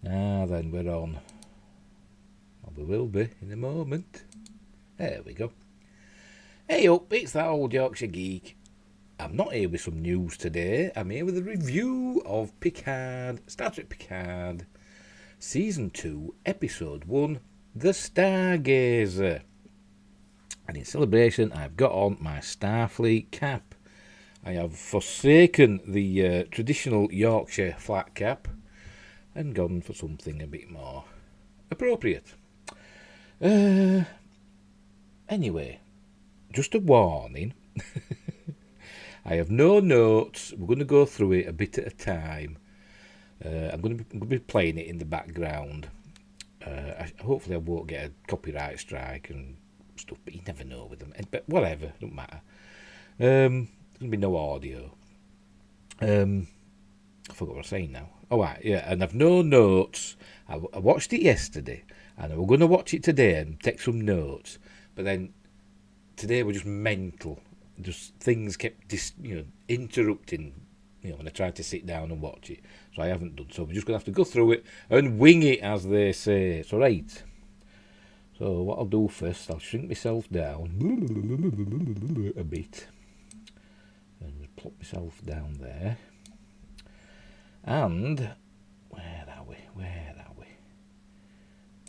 Then we're on. Well, we will be in a moment. There we go. Hey up, it's that old Yorkshire Geek. I'm not here with some news today. I'm here with a review of Picard, Star Trek Picard, Season 2, Episode 1, The Stargazer. And in celebration, I've got on my Starfleet cap. I have forsaken the traditional Yorkshire flat cap and gone for something a bit more appropriate. Anyway, just a warning. I have no notes. We're going to go through it a bit at a time. I'm going to be playing it in the background. Hopefully I won't get a copyright strike and stuff, but you never know with them. But whatever, don't matter. There's going to be no audio. I forgot what I was saying now. Oh, right, yeah, and I've no notes. I watched it yesterday, and we're going to watch it today and take some notes. But then today we're just mental. Just things kept interrupting, when I tried to sit down and watch it. So I haven't done. So we're just going to have to go through it and wing it, as they say. It's all right. So what I'll do first, I'll shrink myself down a bit and plop myself down there. And where are we?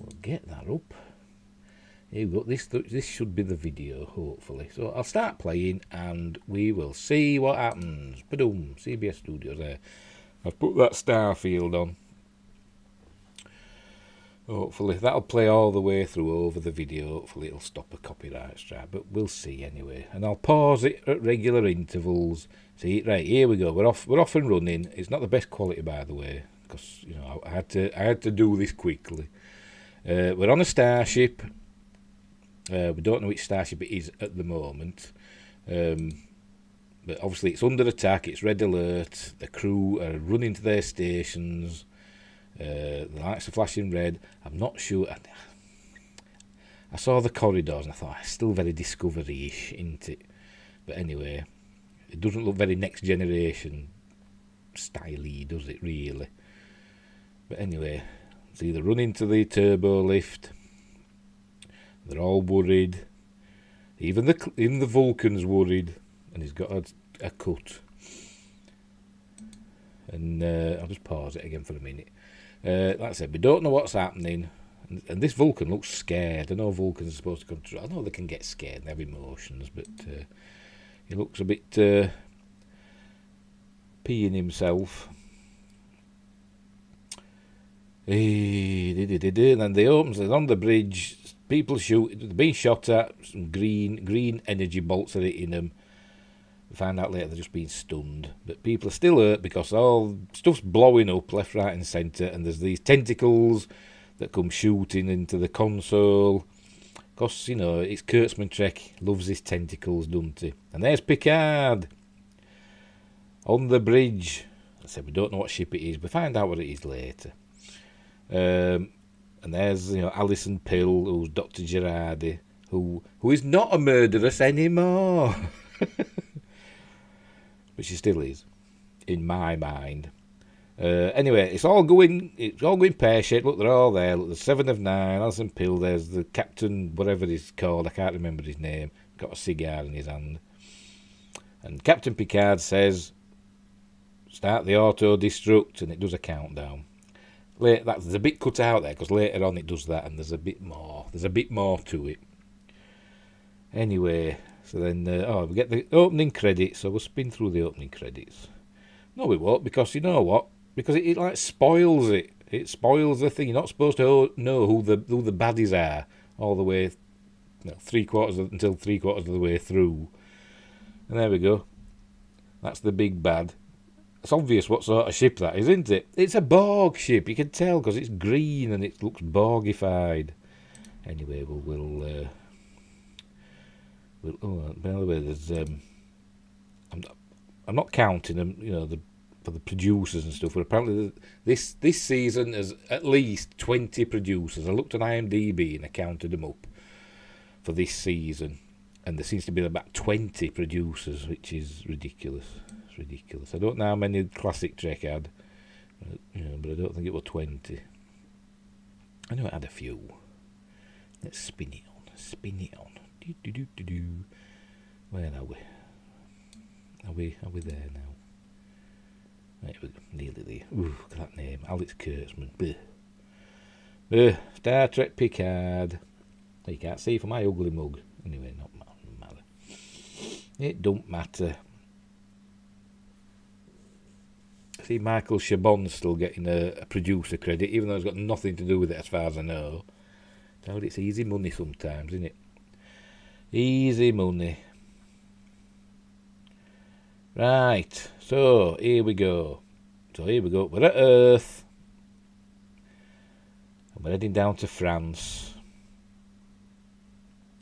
We'll get that up. Here we go. This should be the video, hopefully. So I'll start playing and we will see what happens. Ba-doom, CBS Studios there. I've put that Starfield on. Hopefully that'll play all the way through over the video. Hopefully it'll stop a copyright strike, but we'll see anyway. And I'll pause it at regular intervals. See, right, here we go. We're off and running. It's not the best quality, by the way, because I had to do this quickly. We're on a starship. We don't know which starship it is at the moment. But obviously it's under attack. It's red alert. The crew are running to their stations. The lights are flashing red. I'm not sure. I saw the corridors and I thought, it's still very Discovery-ish, isn't it? But anyway, it doesn't look very Next Generation style-y, does it, really? But anyway, it's either running to the turbo lift. They're all worried. Even the Vulcan's worried, and he's got a cut. And I'll just pause it again for a minute. Like I said, we don't know what's happening, and this Vulcan looks scared. I know Vulcans are supposed to control. I know they can get scared and have emotions, but he looks a bit peeing himself. And then they opens it on the bridge. People shoot. They're being shot at. Some green energy bolts are hitting them. We find out later they're just being stunned. But people are still hurt because all stuff's blowing up left, right and centre. And there's these tentacles that come shooting into the console. Because, it's Kurtzman Trek. Loves his tentacles, doesn't he? And there's Picard. On the bridge. I said we don't know what ship it is. We find out what it is later. And there's, Alison Pill, who's Dr. Girardi, who is not a murderess anymore. But she still is, in my mind. Anyway, it's all going pear-shaped. Look, they're all there. Look, there's 7 of 9, Alison Pill, there's the captain, whatever he's called, I can't remember his name, got a cigar in his hand. And Captain Picard says, start the auto-destruct, and it does a countdown. There's a bit cut out there because later on it does that, and there's a bit more to it. Anyway, so then we get the opening credits. So we'll spin through the opening credits. No, we won't, because you know what? Because it like spoils it. It spoils the thing. You're not supposed to know who the baddies are all the way, until 3/4 of the way through. And there we go. That's the big bad. It's obvious what sort of ship that is, isn't it? It's a Borg ship. You can tell because it's green and it looks Borgified. Anyway, we'll by the way, there's I'm not counting them, for the producers and stuff. But apparently this season has at least 20 producers. I looked on IMDb and I counted them up for this season, and there seems to be about 20 producers, which is ridiculous. Ridiculous. I don't know how many Classic Trek had, but I don't think it was 20. I know it had a few. Let's spin it on. Do. Where are we? Are we there now? Right, we're nearly there. Ooh, look at that name, Alex Kurtzman. Star Trek Picard. You can't see from my ugly mug. Anyway, not matter. It don't matter. See, Michael Chabon's still getting a producer credit, even though it's got nothing to do with it as far as I know. It's easy money sometimes, isn't it? Easy money. Right, so here we go. We're at Earth. And we're heading down to France.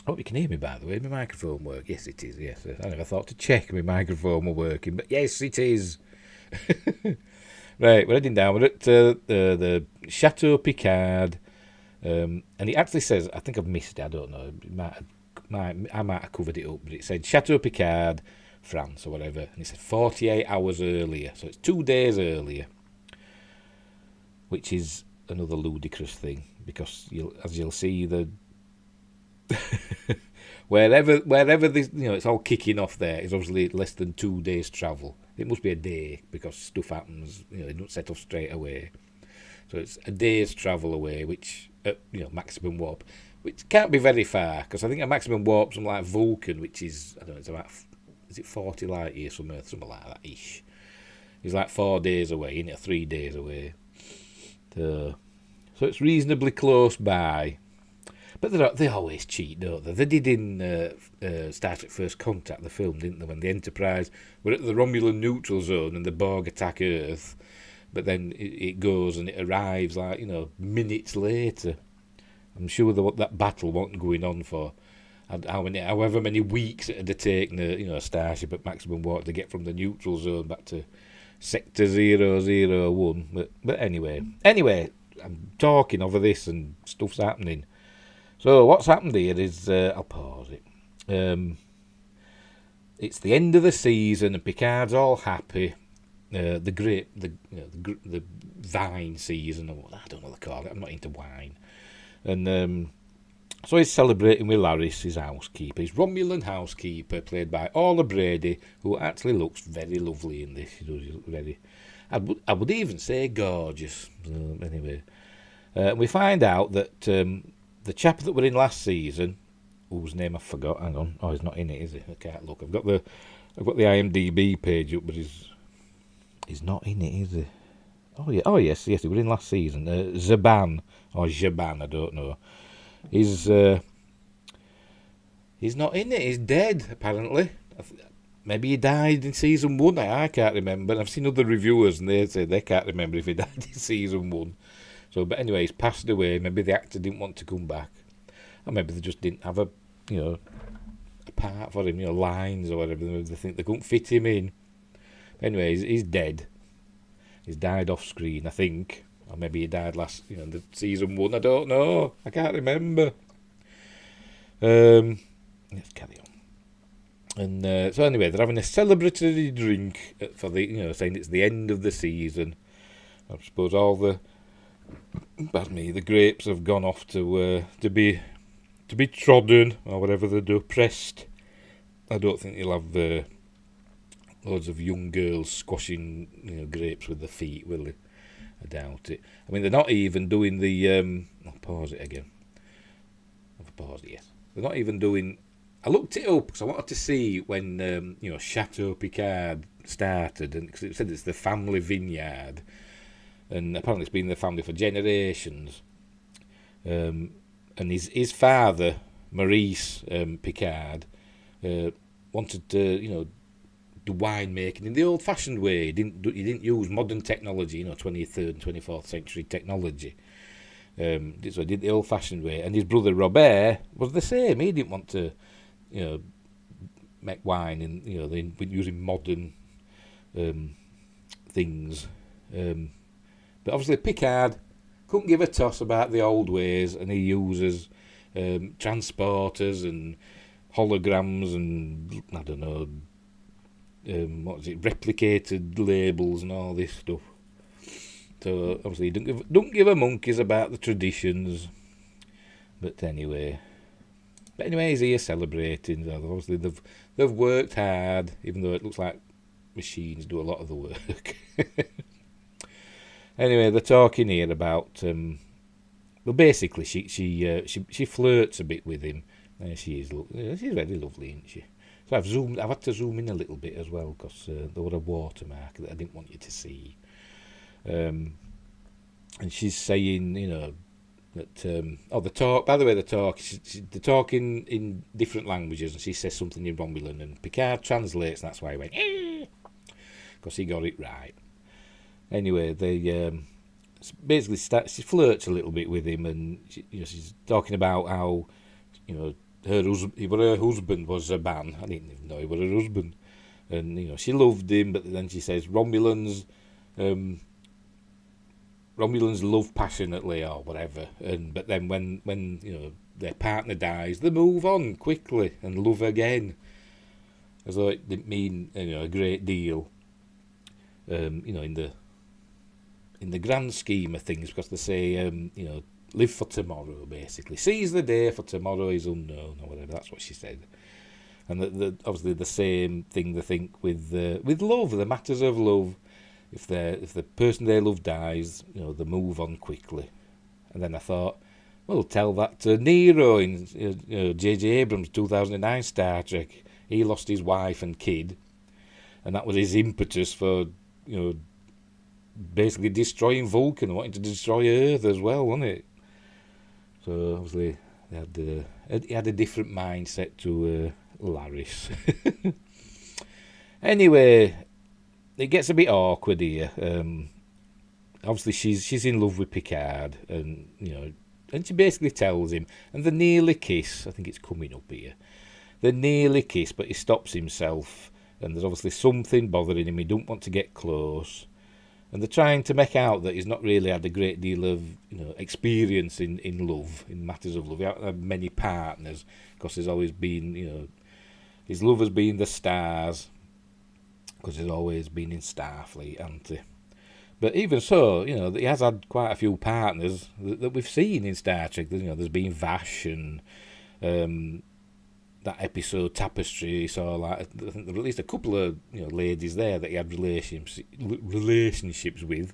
I hope you can hear me, by the way. My microphone works. Yes, it is. Yes, I never thought to check my microphone were working, but yes, it is. Right, we're heading down. We're at the Chateau Picard. And it actually says, I think I've missed it, I don't know. I might have covered it up, but it said Chateau Picard, France, or whatever. And it said 48 hours earlier. So it's 2 days earlier. Which is another ludicrous thing, because as you'll see, the wherever this, it's all kicking off there is obviously less than 2 days travel. It must be a day, because stuff happens, they don't set off straight away. So it's a day's travel away, which maximum warp, which can't be very far, because I think a maximum warp, something like Vulcan, which is, I don't know, it's about, is it 40 light years from Earth, something like that ish. It's like 4 days away, isn't it? 3 days away. So it's reasonably close by. But they always cheat, don't they? They did in Star Trek First Contact, the film, didn't they? When the Enterprise were at the Romulan neutral zone and the Borg attack Earth, but then it goes and it arrives like, minutes later. I'm sure that battle wasn't going on for however many weeks it had taken a starship at maximum warp to get from the neutral zone back to Sector 001. But anyway, I'm talking over this and stuff's happening. So what's happened here is, I'll pause it. It's the end of the season and Picard's all happy. The vine season, or I don't know what they call it. I'm not into wine. And so he's celebrating with Laris, his housekeeper, his Romulan housekeeper, played by Orla Brady, who actually looks very lovely in this. She does look very, I would even say gorgeous. Anyway, we find out that the chap that were in last season, whose name I forgot. Hang on, he's not in it, is he? I can't look. I've got the IMDb page up, but he's not in it, is he? Oh yes, he was in last season. Zaban or Jaban, I don't know. He's not in it. He's dead apparently. Maybe he died in season 1. I can't remember. I've seen other reviewers and they say they can't remember if he died in season 1. So, but anyway, he's passed away. Maybe the actor didn't want to come back, or maybe they just didn't have a part for him, lines or whatever. They think they couldn't fit him in. Anyway, he's dead. He's died off screen, I think. Or maybe he died last, the season 1. I don't know. I can't remember. Let's carry on. And so anyway, they're having a celebratory drink for the, saying it's the end of the season. I suppose all the grapes have gone off to be trodden or whatever they do, pressed. I don't think you'll have loads of young girls squashing grapes with their feet, will they? I doubt it. I mean, they're not even doing the. I'll pause it again. I've paused it. Yes, they're not even doing. I looked it up because I wanted to see when Chateau Picard started, and because it said it's the family vineyard, and apparently it's been in the family for generations. And his father, Maurice Picard, wanted to do winemaking in the old-fashioned way. He didn't use modern technology, 23rd and 24th century technology. So he did the old-fashioned way. And his brother Robert was the same. He didn't want to, make wine and using modern things. But obviously Picard couldn't give a toss about the old ways, and he uses transporters and holograms and I don't know. Replicated labels and all this stuff. So obviously, don't give a monkeys about the traditions. But anyway, he's here celebrating. Obviously, they've worked hard, even though it looks like machines do a lot of the work. Anyway, they're talking here about. Well, basically, she flirts a bit with him. She's very lovely, isn't she? So I've had to zoom in a little bit as well because there was a watermark that I didn't want you to see. And she's saying, that the talk. By the way, they're talking in different languages, and she says something in Romulan, and Picard translates. And that's why he went because he got it right. Anyway, they basically she flirts a little bit with him, and she's talking about how her husband was a man. I didn't even know he was her husband, and she loved him, but then she says Romulans love passionately or whatever, but then when their partner dies, they move on quickly and love again, as though it didn't mean a great deal, in the grand scheme of things, because they say live for tomorrow, basically seize the day, for tomorrow is unknown or whatever. That's what she said. And obviously the same thing they think with love, the matters of love. If the person they love dies, they move on quickly. And then I thought, well, tell that to Nero in J.J. Abrams' 2009 Star Trek. He lost his wife and kid, and that was his impetus for basically destroying Vulcan, wanting to destroy Earth as well, wasn't it? So obviously he had a different mindset to Laris. Anyway, it gets a bit awkward here. Obviously, she's in love with Picard, and and she basically tells him, and they nearly kiss. I think it's coming up here. They nearly kiss, but he stops himself, and there's obviously something bothering him. He don't want to get close, and they're trying to make out that he's not really had a great deal of experience in love, in matters of love. He hasn't had many partners because there's always been his love has been the stars, because he's always been in Starfleet, hasn't he? But even so, he has had quite a few partners that we've seen in Star Trek. There's been Vash and that episode Tapestry. So I think there were at least a couple of ladies there that he had relationships with,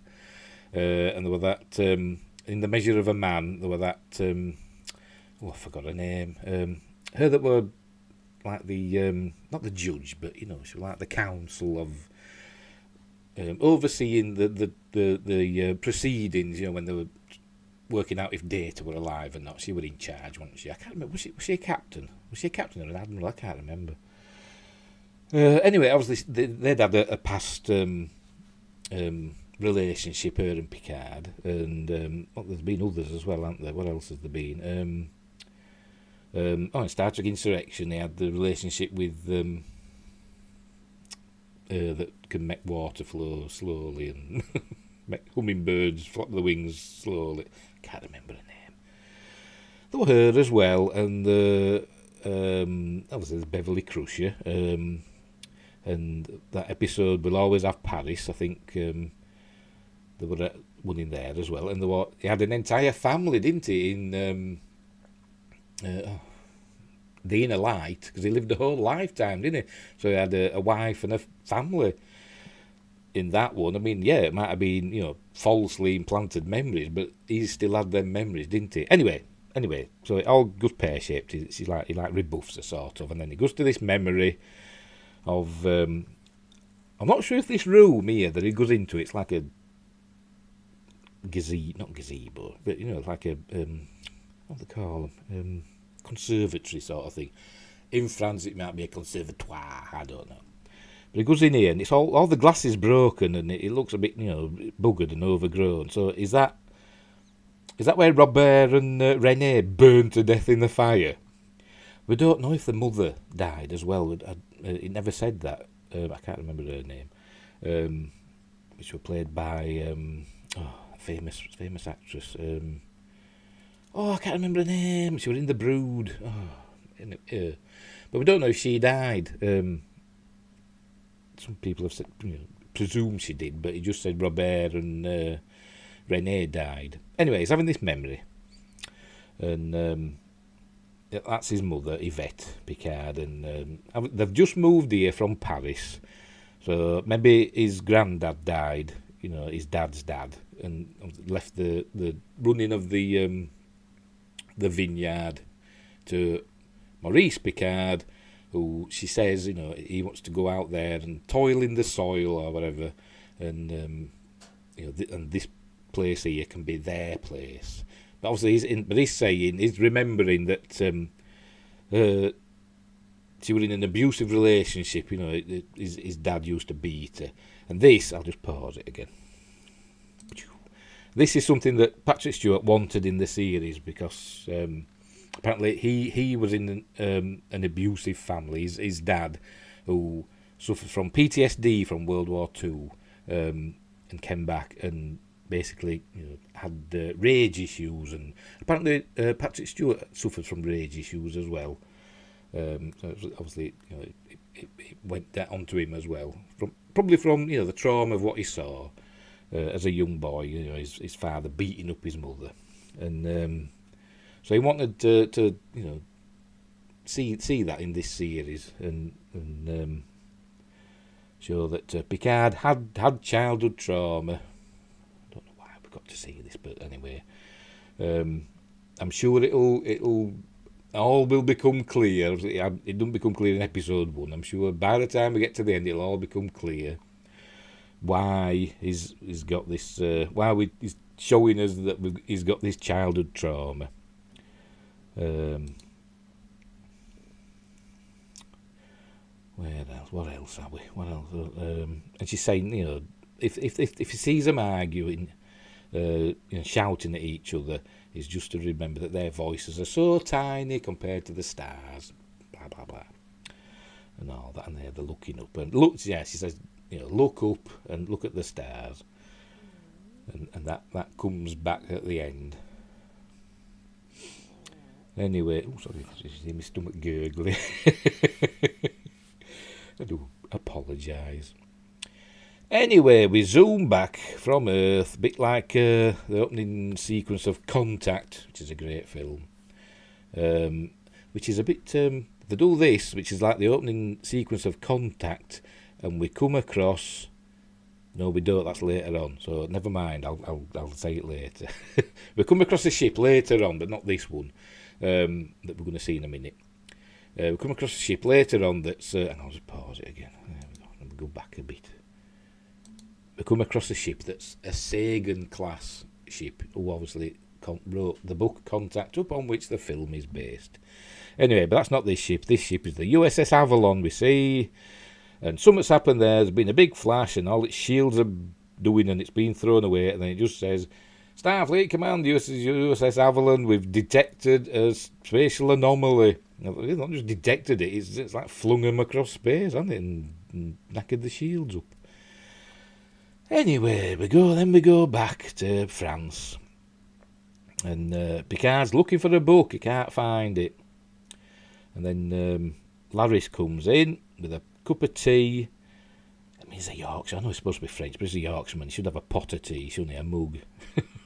and there were that in The Measure of a Man. There were that I forgot her name. Her that were like the not the judge, but she was like the council of overseeing the proceedings. When they were working out if Data were alive or not. She was in charge, wasn't she? I can't remember. Was she a captain? Was she a captain or an admiral? I can't remember. Anyway, obviously they'd had a past relationship, her and Picard, and there's been others as well, haven't there? What else has there been? In Star Trek Insurrection, they had the relationship with that can make water flow slowly and make hummingbirds flap their wings slowly. Can't remember her name. There were her as well, and obviously there's Beverly Crusher, and that episode Will Always Have Paris. I think there were one in there as well, and he had an entire family, didn't he? In the Inner Light, because he lived a whole lifetime, didn't he? So he had a wife and a family in that one. I mean, yeah, it might have been, falsely implanted memories, but he still had them memories, didn't he? Anyway, so it all goes pear-shaped. He rebuffs her, sort of, and then he goes to this memory of, I'm not sure if this room here that he goes into, it's like a not gazebo, but, like a, what do they call them? Conservatory sort of thing. In France, it might be a conservatoire. I don't know. But he goes in here, and it's all the glass is broken, and it looks a bit, buggered and overgrown. So is that where Robert and Renee burned to death in the fire? We don't know if the mother died as well. It never said that. I can't remember her name, which was played by a famous actress. I can't remember her name. She was in The Brood. But we don't know if she died. Some people have said, presume she did, but he just said Robert and Renee died. Anyway, he's having this memory. And that's his mother, Yvette Picard. And they've just moved here from Paris. So maybe his granddad died, his dad's dad, and left the running of the vineyard to Maurice Picard, who she says, he wants to go out there and toil in the soil or whatever, and and this place here can be their place. But obviously, he's remembering that she was in an abusive relationship. His dad used to beat her, and this, I'll just pause it again. This is something that Patrick Stewart wanted in the series because apparently he was in an abusive family. His dad, who suffered from PTSD from World War II, and came back and basically had rage issues, and apparently Patrick Stewart suffered from rage issues as well. So obviously it went onto him as well, probably from the trauma of what he saw as a young boy. His father beating up his mother, and so he wanted to see that in this series and show that Picard had childhood trauma. I don't know why we got to see this, but anyway, I'm sure it'll all will become clear. It didn't become clear in episode 1. I'm sure by the time we get to the end, it'll all become clear why he's got this. He's showing us that he's got this childhood trauma. Where else? What else are we? What else? And she's saying, if he sees them arguing, shouting at each other, is just to remember that their voices are so tiny compared to the stars, blah blah blah, and all that. And they're looking up and look. Yeah, she says, look up and look at the stars, and that comes back at the end. Anyway, sorry, you see my stomach gurgling. I do apologise. Anyway, we zoom back from Earth, a bit like the opening sequence of Contact, which is a great film. Which is a bit... they do this, which is like the opening sequence of Contact, and we come across... No, we don't, that's later on, so never mind, I'll say it later. We come across a ship later on, but not this one, that we're going to see in a minute. We come across a ship later on that's... and I'll just pause it again. There we go. Let me go back a bit. We come across a ship that's a Sagan-class ship, who obviously wrote the book Contact, upon which the film is based. Anyway, but that's not this ship. This ship is the USS Avalon, we see. And something's happened there. There's been a big flash, and all its shields are doing, and it's been thrown away. And then it just says, Starfleet Command, USS Avalon, we've detected a spatial anomaly. It's not just detected it, it's like flung them across space, hasn't it? And knackered the shields up. Anyway, we go back to France. And Picard's looking for a book, he can't find it. And then Laris comes in with a cup of tea. I mean, he's a Yorkshire. I know he's supposed to be French, but he's a Yorkshireman. He should have a pot of tea, shouldn't he? A mug.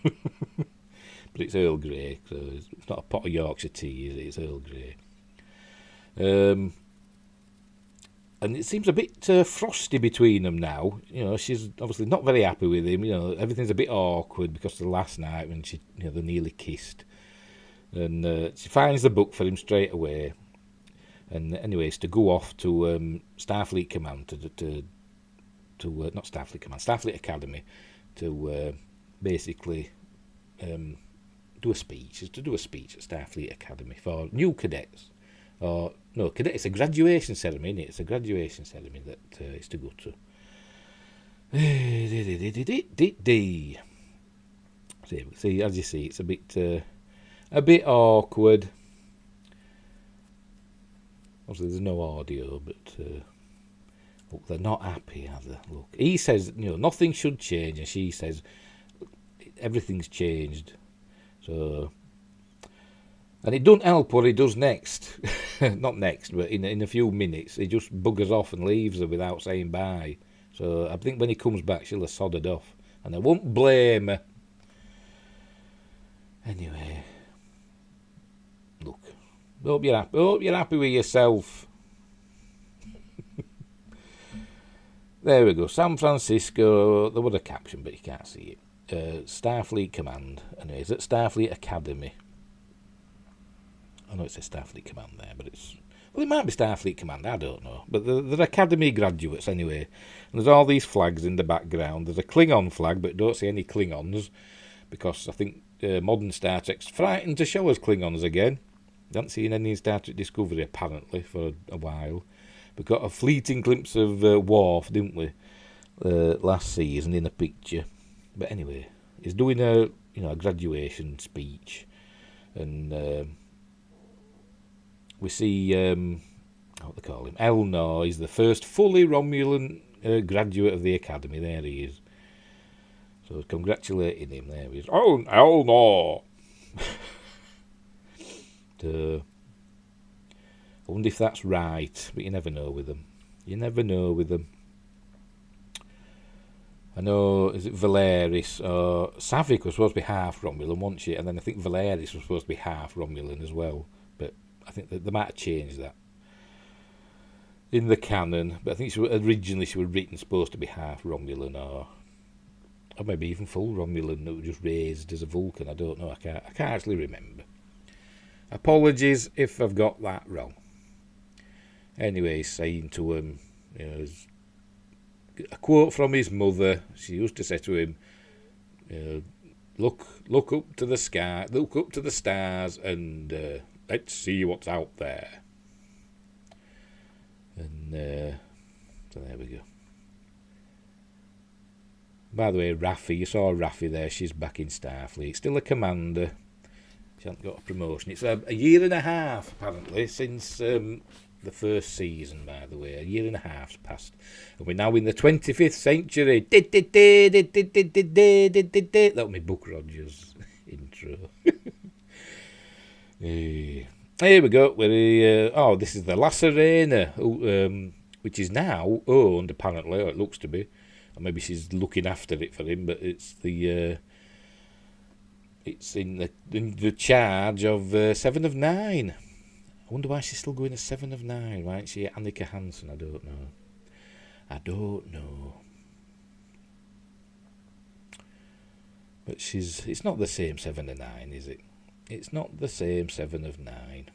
But it's Earl Grey, so it's not a pot of Yorkshire tea, is it? It's Earl Grey. And it seems a bit frosty between them now. She's obviously not very happy with him. Everything's a bit awkward because of the last night when they nearly kissed. And she finds the book for him straight away. And anyways, to go off to Starfleet Command, not Starfleet Command, Starfleet Academy, to basically do a speech. Is to do a speech at Starfleet Academy for new cadets. Or no, cadet. It's a graduation ceremony. It's a graduation ceremony that is to go to. See, as you see, it's a bit awkward. Obviously, there's no audio, but look, they're not happy, are they? Look, he says, nothing should change, and she says, everything's changed. So, and it doesn't help what he does next. Not next, but in a few minutes, he just buggers off and leaves her without saying bye. So I think when he comes back, she'll have sodded off, and I won't blame her. Anyway, look. Hope you're happy with yourself. There we go. San Francisco. There was a caption, but you can't see it. Starfleet Command. Anyway, it's at Starfleet Academy. I know it says Starfleet Command there, but it's... Well, it might be Starfleet Command, I don't know. But they're Academy graduates anyway. And there's all these flags in the background. There's a Klingon flag, but don't see any Klingons. Because I think modern Star Trek's frightened to show us Klingons again. Haven't seen any in Star Trek Discovery, apparently, for a while. We got a fleeting glimpse of Worf, didn't we, last season in a picture. But anyway, he's doing a graduation speech. And... we see, what they call him, Elnor. He's the first fully Romulan graduate of the Academy. There he is. So congratulating him. There he is. Oh, Elnor! I wonder if that's right, but you never know with them. You never know with them. I know, is it Valeris or Savick was supposed to be half Romulan, wasn't she? And then I think Valeris was supposed to be half Romulan as well. But I think that they might have changed that in the canon. But I think originally she was written supposed to be half Romulan or maybe even full Romulan that was just raised as a Vulcan. I don't know. I can't actually remember. Apologies if I've got that wrong. Anyway, he's saying to him, a quote from his mother. She used to say to him, look up to the sky, look up to the stars, and let's see what's out there. And so there we go. By the way, Raffi, you saw Raffi there. She's back in Starfleet, still a commander. She hasn't got a promotion. It's a year and a half, apparently, since the first season, by the way. A year and a half's passed. And we're now in the 25th century. That was my Buck Rogers intro. Here we go. This is the La Serena, which is now owned, apparently, or it looks to be. Or maybe she's looking after it for him, but it's the... It's in the charge of 7 of 9. I wonder why she's still going as 7 of 9. Why isn't she Annika Hansen? I don't know. But it's not the same 7 of 9, is it? It's not the same 7 of 9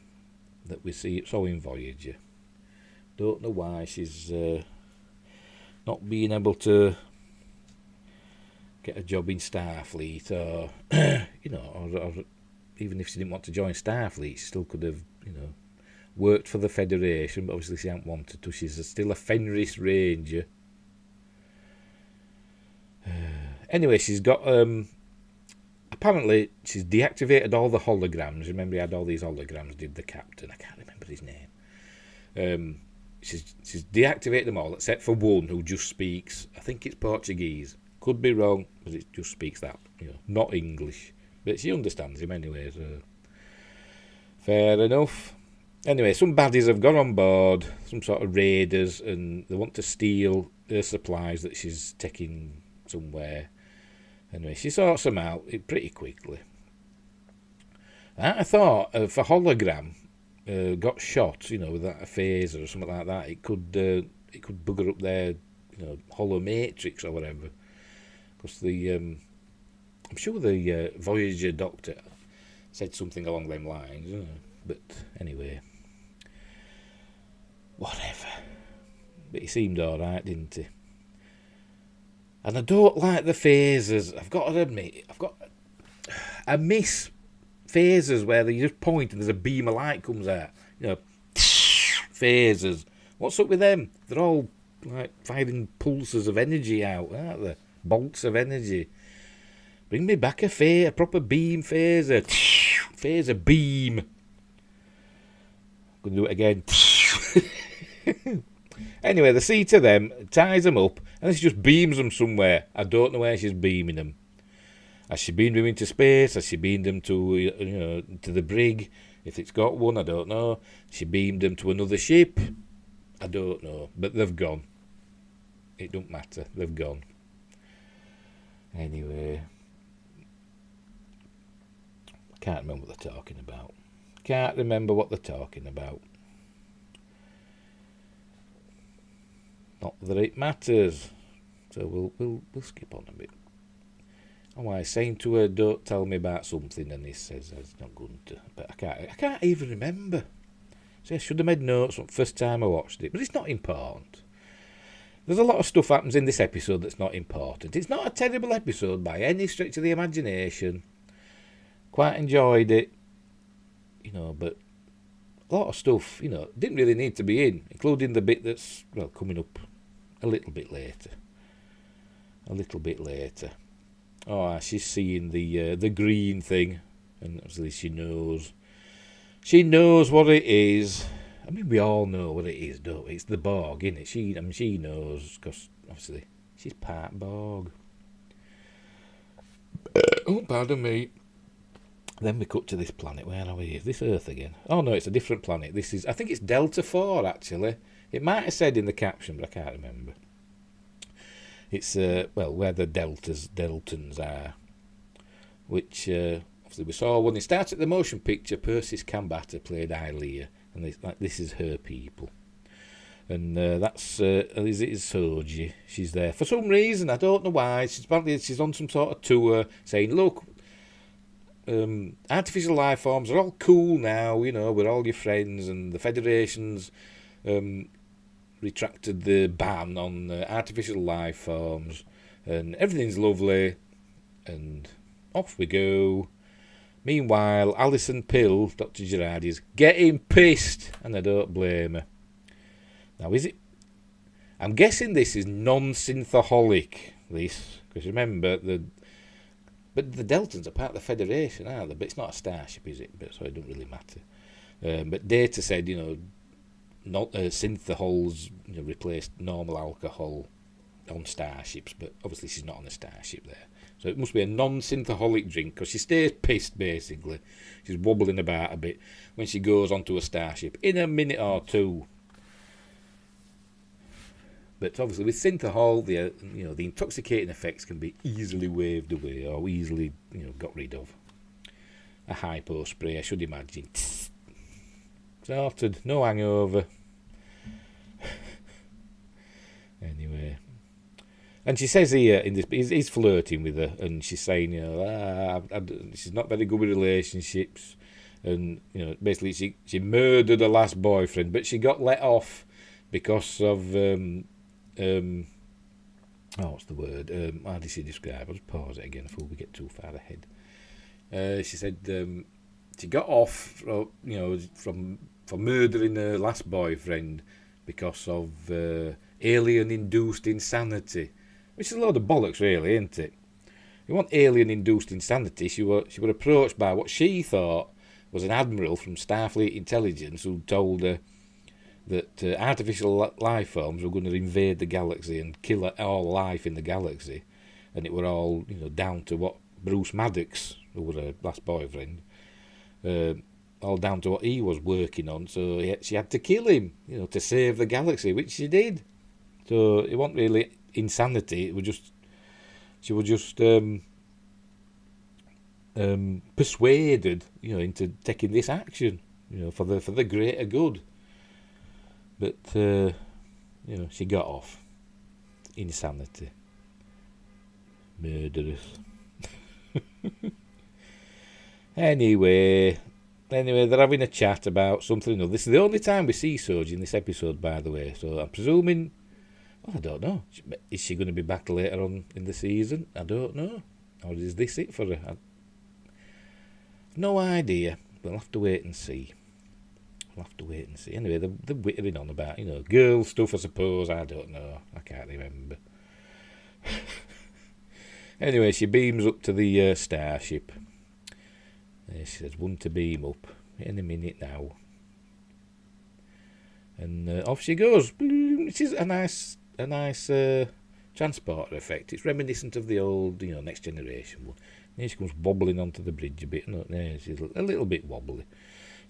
that we saw in Voyager. Don't know why she's not being able to get a job in Starfleet, or or even if she didn't want to join Starfleet, she still could have worked for the Federation, but obviously she hadn't wanted to. She's still a Fenris Ranger. Anyway, she's got apparently she's deactivated all the holograms. Remember, he had all these holograms. Did the captain? I can't remember his name. She's deactivated them all except for one who just speaks. I think it's Portuguese. Could be wrong, but it just speaks that, not English. But she understands him anyway, so fair enough. Anyway, some baddies have gone on board, some sort of raiders, and they want to steal her supplies that she's taking somewhere. Anyway, she sorts them out pretty quickly. I thought if a hologram got shot, with that phaser or something like that, it could bugger up their, holo matrix or whatever. Because I'm sure the Voyager doctor said something along them lines. But anyway, whatever. But he seemed alright, didn't he? And I don't like the phasers. I've got to admit, I miss phasers where you just point and there's a beam of light comes out. Phasers. What's up with them? They're all like firing pulses of energy out, aren't they? Bolts of energy. Bring me back a proper beam phaser. Phaser beam. Gonna do it again. Anyway, the see to them, ties them up, and she just beams them somewhere. I don't know where she's beaming them. Has she beamed them into space? Has she beamed them to to the brig? If it's got one, I don't know. She beamed them to another ship. I don't know, but they've gone. It don't matter. They've gone. Anyway, can't remember what they're talking about. Can't remember what they're talking about. Not that it matters. So we'll skip on a bit. Oh, I was saying to her, don't tell me about something, and he says it's not going to. But I can't even remember. So I should have made notes the first time I watched it, but it's not important. There's a lot of stuff happens in this episode that's not important. It's not a terrible episode by any stretch of the imagination. Quite enjoyed it, but a lot of stuff, didn't really need to be in, including the bit that's, coming up a little bit later. Oh, she's seeing the green thing, and obviously she knows what it is. I mean, we all know what it is, don't we? It's the Borg, isn't it? She knows, because obviously she's part Borg. Oh, pardon me. Then we cut to this planet. Where are we? Is this Earth again? Oh no, it's a different planet. I think it's Delta 4 actually. It might have said in the caption, but I can't remember. It's where the Deltans are, which obviously we saw when they started the motion picture. Persis Kambata played Ilea, and this is her people, and that's is Soji. She's there for some reason. I don't know why. She's on some sort of tour saying, look. Artificial life forms are all cool now, we're all your friends, and the Federation's retracted the ban on artificial life forms, and everything's lovely, and off we go. Meanwhile, Alison Pill, Dr. Girardi, is getting pissed, and I don't blame her. Now, is it? I'm guessing this is non-synthaholic, because remember, But the Deltans are part of the Federation, aren't they? But it's not a starship, is it? So it doesn't really matter. But Data said, not synthahols replaced normal alcohol on starships, but obviously she's not on a starship there. So it must be a non-synthaholic drink, because she stays pissed, basically. She's wobbling about a bit when she goes onto a starship in a minute or two. But obviously with synthahol, the intoxicating effects can be easily waved away or easily got rid of. A hypo spray, I should imagine. Sorted, no hangover. Anyway, and she says here in this, he's flirting with her, and she's saying, she's not very good with relationships, and basically she murdered her last boyfriend, but she got let off because of. What's the word? How did she describe? I'll just pause it again before we get too far ahead. She said she got off, from murdering her last boyfriend because of alien-induced insanity, which is a load of bollocks, really, isn't it? You want alien-induced insanity? She were approached by what she thought was an admiral from Starfleet Intelligence who told her that artificial life forms were going to invade the galaxy and kill all life in the galaxy, and it were all down to what Bruce Maddox, who was her last boyfriend, all down to what he was working on. So she had to kill him, to save the galaxy, which she did. So it wasn't really insanity. It was just she was just persuaded, into taking this action, for the greater good. But, she got off. Insanity. Murderous. Anyway, they're having a chat about something. This is the only time we see Soji in this episode, by the way. So I'm presuming... I don't know. Is she going to be back later on in the season? I don't know. Or is this it for her? I've no idea. We'll have to wait and see. Anyway, they're whittering on about, girl stuff, I suppose. I don't know. I can't remember. Anyway, she beams up to the starship. She says, one to beam up. In a minute now. And off she goes. Which is a nice transporter effect. It's reminiscent of the old, Next Generation one. And here she comes wobbling onto the bridge a bit. No, she's a little bit wobbly.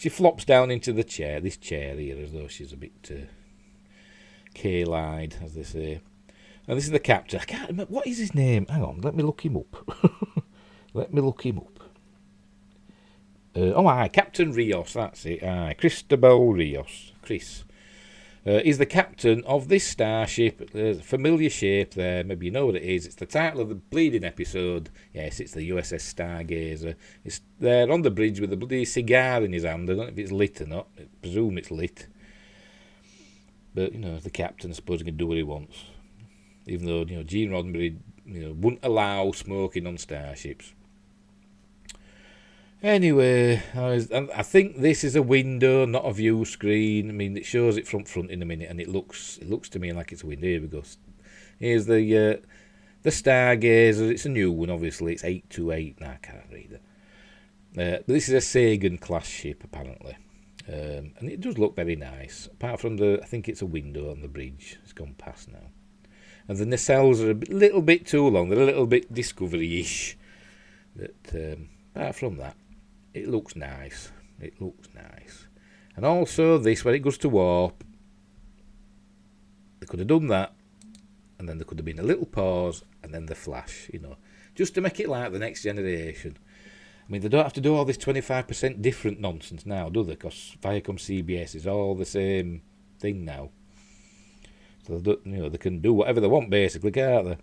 She flops down into this chair here, as though she's a bit K-eyed, as they say. And this is the captain. I can't remember. What is his name? Hang on, let me look him up. Aye, Captain Rios, that's it. Aye, Cristobal Rios. Chris. He's the captain of this starship. There's a familiar shape there. Maybe you know what it is. It's the title of the bleeding episode. Yes, it's the USS Stargazer. It's there on the bridge with a bloody cigar in his hand. I don't know if it's lit or not. I presume it's lit. But, as the captain, I suppose he can do what he wants. Even though, Gene Roddenberry, wouldn't allow smoking on starships. Anyway, I think this is a window, not a view screen. I mean, it shows it front in a minute, and it looks to me like it's a window. Here we go. Here's the Stargazer. It's a new one, obviously. It's 828. I can't read it. But this is a Sagan class ship, apparently, and it does look very nice. Apart from I think it's a window on the bridge. It's gone past now, and the nacelles are a little bit too long. They're a little bit Discovery-ish. But apart from that, it looks nice. It looks nice. And also this, when it goes to warp, they could have done that, and then there could have been a little pause, and then the flash, just to make it like the Next Generation. I mean, they don't have to do all this 25% different nonsense now, do they? Because Viacom CBS is all the same thing now. So, they can do whatever they want, basically, can't they?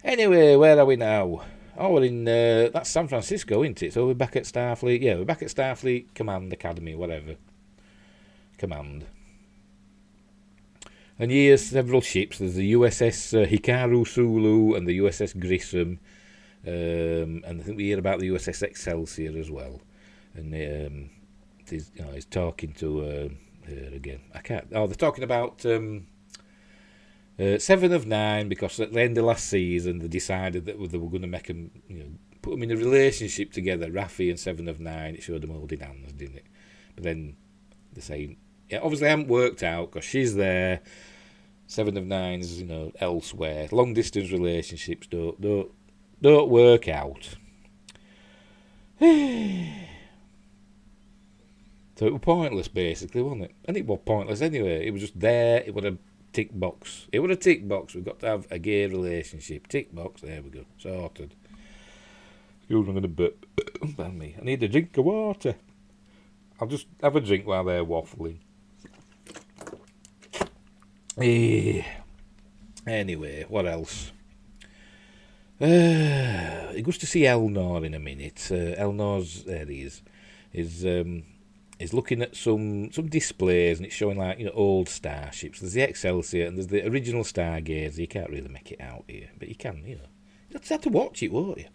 Anyway, where are we now? Oh, we're in, that's San Francisco, isn't it? So we're back at Starfleet. Yeah, we're back at Starfleet Command Academy, whatever. Command. And here's several ships. There's the USS Hikaru Sulu and the USS Grissom. And I think we hear about the USS Excelsior as well. And he's talking to her again. They're talking about 7 of 9, because at the end of last season they decided that they were going to make them, put them in a relationship together, Raffi and 7 of 9. It showed them holding hands, didn't it? But then they're saying, obviously it hasn't worked out because she's there, 7 of 9's, elsewhere. Long distance relationships don't work out. So it was pointless, basically, wasn't it? And it was pointless anyway. It was just there. It was a tick box. It was a tick box. We've got to have a gay relationship. Tick box. There we go. Sorted. Excuse me, I'm going to ban me. I need a drink of water. I'll just have a drink while they're waffling. Anyway, what else? He goes to see Elnor in a minute. Elnor's, there he is looking at some displays, and it's showing old starships. There's the Excelsior and there's the original Stargazer. You can't really make it out here, but you can, You just have to watch it, won't you?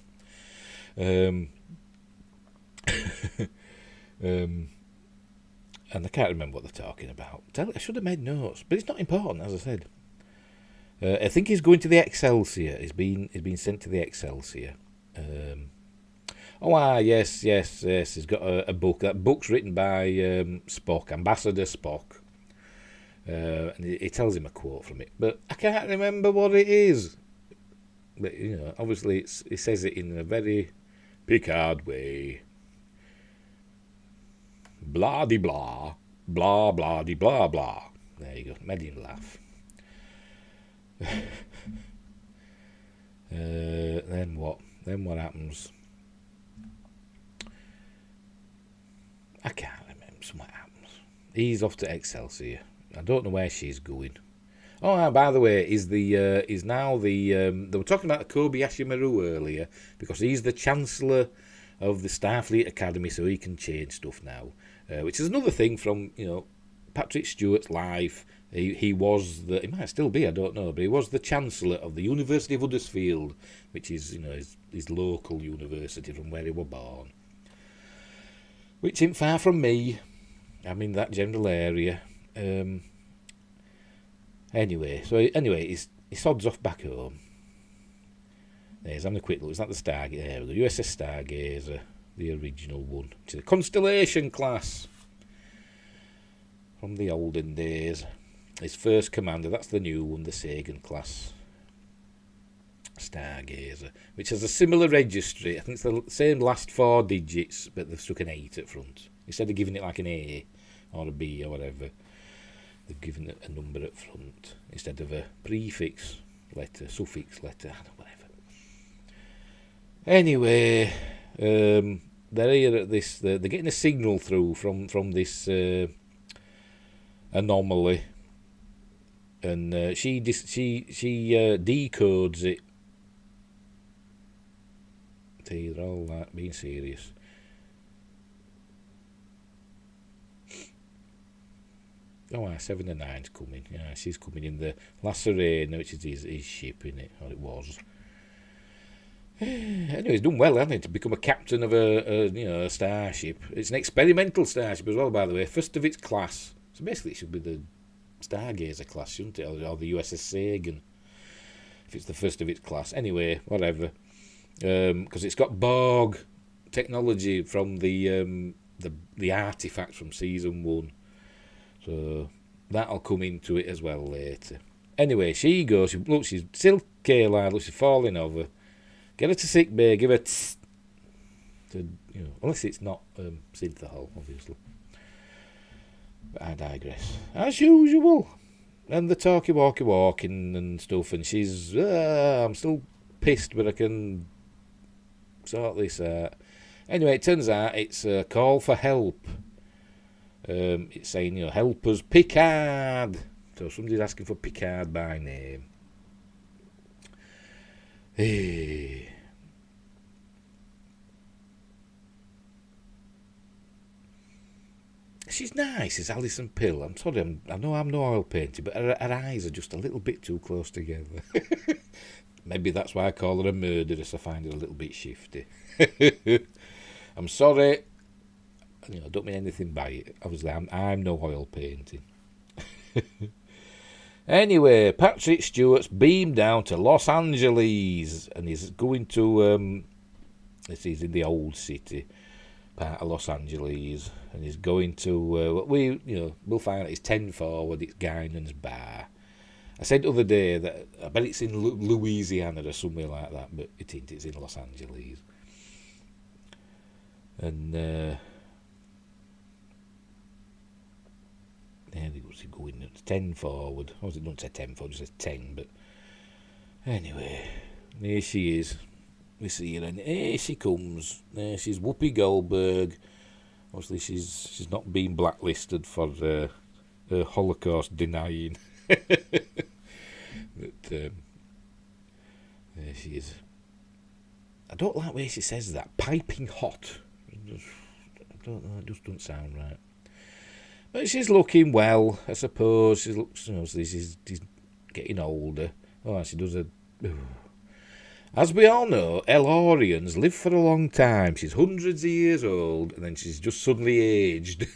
And I can't remember what they're talking about. I should have made notes, but it's not important, as I said. I think he's going to the Excelsior. He's been sent to the Excelsior. Yes. He's got a book. That book's written by Spock, Ambassador Spock. And he tells him a quote from it. But I can't remember what it is. But, obviously he says it in a very Picard way. Blah-de-blah. Blah-blah-de-blah-blah. There you go. Made him laugh. Then what? Then what happens? I can't remember what happens. He's off to Excelsior. I don't know where she's going. Oh, by the way, is now the they were talking about Kobayashi Maru earlier, because he's the Chancellor of the Starfleet Academy, so he can change stuff now. Which is another thing from Patrick Stewart's life. He might still be, I don't know, but he was the Chancellor of the University of Huddersfield, which is his local university from where he was born. Which ain't far from me. I'm in that general area. Anyway, he sods off back home. There's having a quick look. Is that the Stargazer? There we go. USS Stargazer, the original one. It's a Constellation class from the olden days. His first commander, that's the new one, the Sagan class Stargazer, which has a similar registry. I think it's the same last 4 digits, but they've stuck an 8 at front. Instead of giving it like an A or a B or whatever, they've given it a number at front instead of a prefix letter, suffix letter, whatever. Anyway, they're here at this. They're getting a signal through from this anomaly, and she decodes it. They're all that being serious. Oh, 7 and 9's coming. Yeah, she's coming in the Lacerena, which is his ship, in it, or it was. Anyway, he's done well, hasn't he, to become a captain of a starship. It's an experimental starship as well, by the way, first of its class. So basically, it should be the Stargazer class, shouldn't it, or the USS Sagan, if it's the first of its class. Anyway, whatever, because it's got Borg technology from the artifact from season 1. So that'll come into it as well later. Anyway, she goes. Look, she's still Caroline. Look, she's falling over. Get her to sick bay. Give her unless it's not synthahol, obviously. But I digress. As usual. And the walking and stuff. And she's, I'm still pissed, but I can sort this out. Anyway, it turns out it's a call for help. It's saying, help us, Picard. So somebody's asking for Picard by name. Hey. She's nice, is Alison Pill. I'm sorry, I know I'm no oil painter, but her eyes are just a little bit too close together. Maybe that's why I call her a murderess. I find her a little bit shifty. I'm sorry. I don't mean anything by it. Obviously, I'm no oil painting. Anyway, Patrick Stewart's beamed down to Los Angeles, and he's going to. He's in the old city, part of Los Angeles, and he's going to. We'll find out it's 10 forward. It's Guinan's bar. I said the other day that I bet it's in Louisiana or somewhere like that, but it ain't. It's in Los Angeles, and. There he goes, he's going 10 forward. I it don't say 10 forward, just says 10, but anyway, there she is. We see her, and here she comes. There she's Whoopi Goldberg. Obviously, she's not been blacklisted for her Holocaust denying. But there she is. I don't like the way she says that. Piping hot. I don't know, it just doesn't sound right. But she's looking well, I suppose. She looks, she's getting older. Oh, she does a. As we all know, Elorians live for a long time. She's hundreds of years old, and then she's just suddenly aged,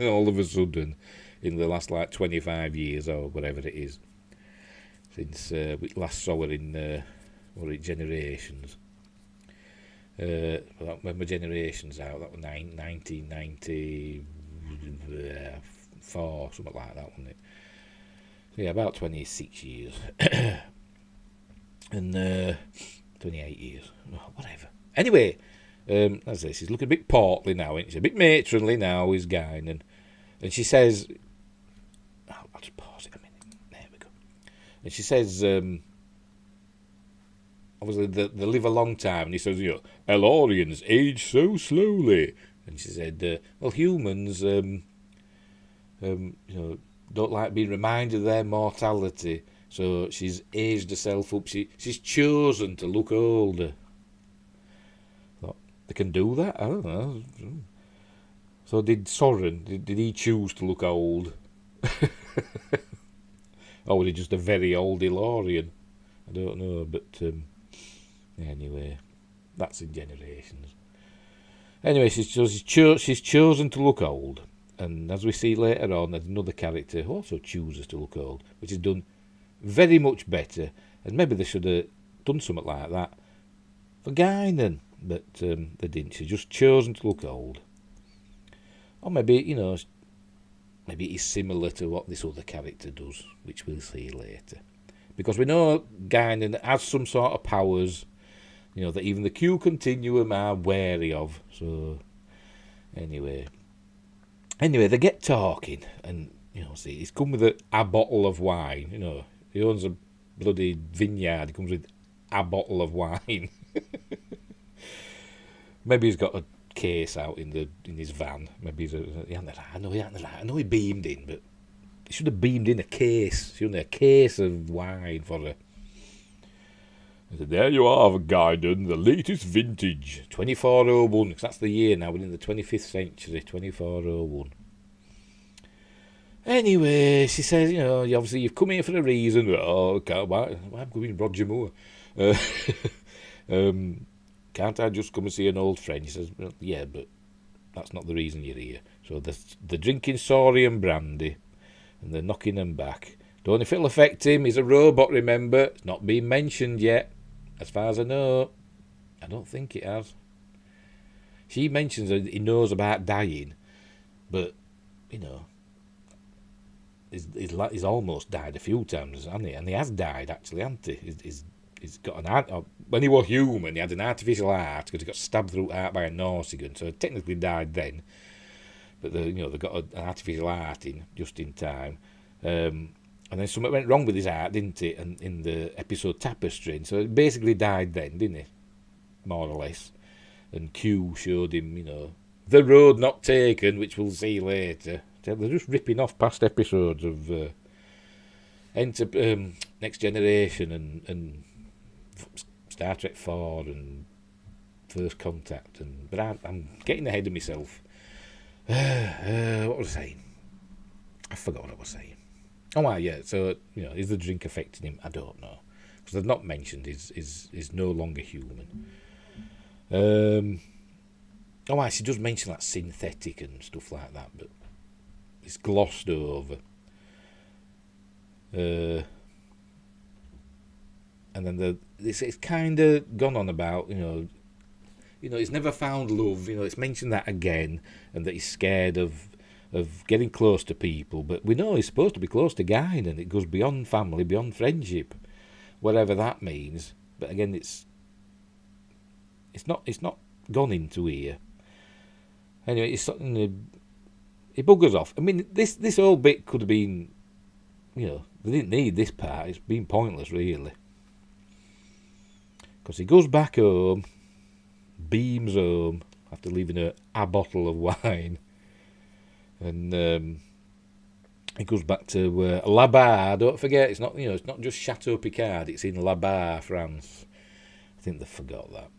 all of a sudden, in the last 25 years or whatever it is, since we last saw her in Generations. When my Generations out, that was 1990. 4, something like that, wasn't it? So yeah, about 26 years. And 28 years. Oh, whatever. Anyway, as I say, she's looking a bit portly now, isn't she? A bit matronly now, is Guinan. And she says... I'll just pause it a minute. There we go. And she says... obviously, they live a long time. And he says, Elorians age so slowly. And she said, well, humans, don't like being reminded of their mortality. So she's aged herself up. She's chosen to look older. Thought, they can do that? I don't know. So did Soren, did he choose to look old? Or was he just a very old Elorian? I don't know, but anyway, that's in Generations. Anyway, she's chosen to look old, and as we see later on, there's another character who also chooses to look old, which is done very much better, and maybe they should have done something like that for Guinan, but they didn't. She's just chosen to look old. Or maybe, maybe it's similar to what this other character does, which we'll see later. Because we know Guinan has some sort of powers, that even the Q Continuum are wary of. So, anyway, they get talking, and, see, he's come with a bottle of wine, he owns a bloody vineyard, he comes with a bottle of wine. Maybe he's got case out in his van. Maybe I know he beamed in, but he should have beamed in a case. Shouldn't he? A case of wine for her. I said, there you have, Gaiden, the latest vintage, 2401, because that's the year now. We're in the 25th century, 2401. Anyway, she says, obviously you've come here for a reason. Oh, why I'm going Roger Moore? Can't I just come and see an old friend? He says, well, yeah, but that's not the reason you're here. So they're drinking Saurian brandy, and they're knocking him back. Don't know if it'll affect him. He's a robot, remember. It's not been mentioned yet, as far as I know. I don't think it has. She mentions that he knows about dying, but, he's almost died a few times, hasn't he? And he has died, actually, hasn't he? He's got an heart. When he was human, he had an artificial heart because he got stabbed through the heart by a Nautigan, so he technically died then. But they got an artificial heart in just in time. And then something went wrong with his heart, didn't it? And in the episode Tapestry, and so he basically died then, didn't he? More or less. And Q showed him, the road not taken, which we'll see later. They're just ripping off past episodes of Next Generation and Star Trek 4 and First Contact. But I'm getting ahead of myself. What was I saying? I forgot what I was saying. Oh, yeah. So, is the drink affecting him? I don't know. Because they've not mentioned he's no longer human. She does mention that synthetic and stuff like that, but it's glossed over. And then it's kind of gone on about, he's never found love. It's mentioned that again, and that he's scared of getting close to people. But we know he's supposed to be close to Guy, and it goes beyond family, beyond friendship, whatever that means. But again, it's not gone into here. Anyway, it's something. He buggers off. I mean, this whole bit could have been, they didn't need this part. It's been pointless, really. Because he goes back home, beams home after leaving a bottle of wine, and he goes back to La Barre. Don't forget, it's not just Chateau Picard. It's in La Barre, France. I think they forgot that.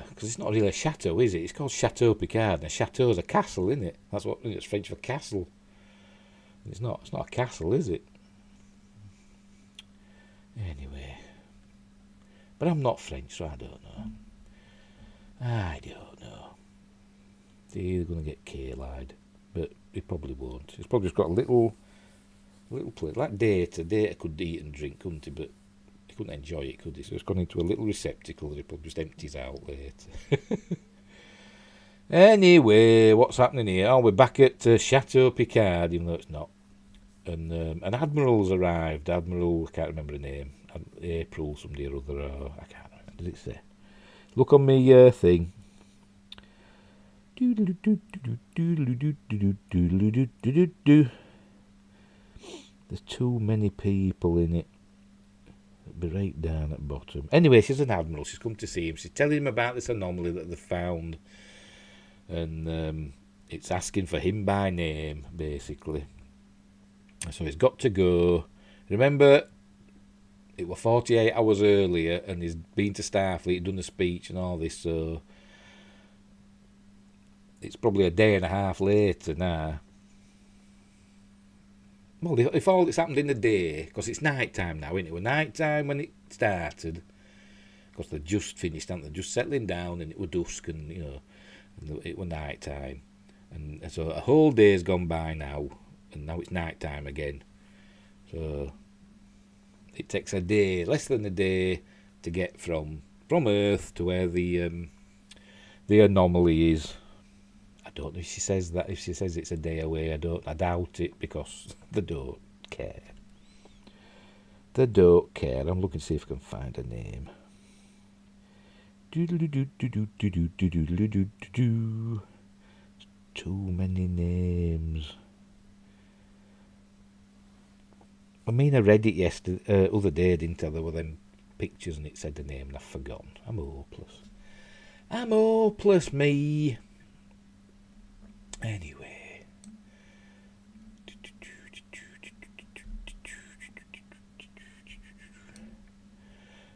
Because it's not really a chateau, is it? It's called Chateau Picard, and a chateau is a castle, isn't it? That's what it's French for castle. It's not a castle, is it? Anyway, but I'm not French, so I don't know. He's going to get K-lied, but he probably won't. He's probably just got a little plate like Data. Data could eat and drink, couldn't he? But couldn't enjoy it, could he? So it's gone into a little receptacle that he probably just empties out later. Anyway, what's happening here? Oh, we're back at Chateau Picard, even though it's not. And an Admiral's arrived. Admiral, I can't remember her name. April, somebody or other. I can't remember. Did it say? Look on me thing. There's too many people in it. Be right down at the bottom. Anyway, she's an admiral. She's come to see him. She's telling him about this anomaly that they found, and it's asking for him by name, basically. So he's got to go. Remember, it was 48 hours earlier, and he's been to Starfleet, done a speech and all this. So it's probably a day and a half later now. Well, if all it's happened in the day, because it's night time now, isn't it? It was night time when it started, because they just finished, hadn't they? Just settling down, and it was dusk, and and it was night time, and so a whole day's gone by now, and now it's night time again. So it takes a day, less than a day, to get from Earth to where the anomaly is. I don't know if she says that. If she says it's a day away, I doubt it, because they don't care. They don't care. I'm looking to see if I can find a name. Too many names. I mean, I read it other day, didn't I? There were them pictures and it said the name and I've forgotten. I'm hopeless. I'm hopeless, me. Anyway.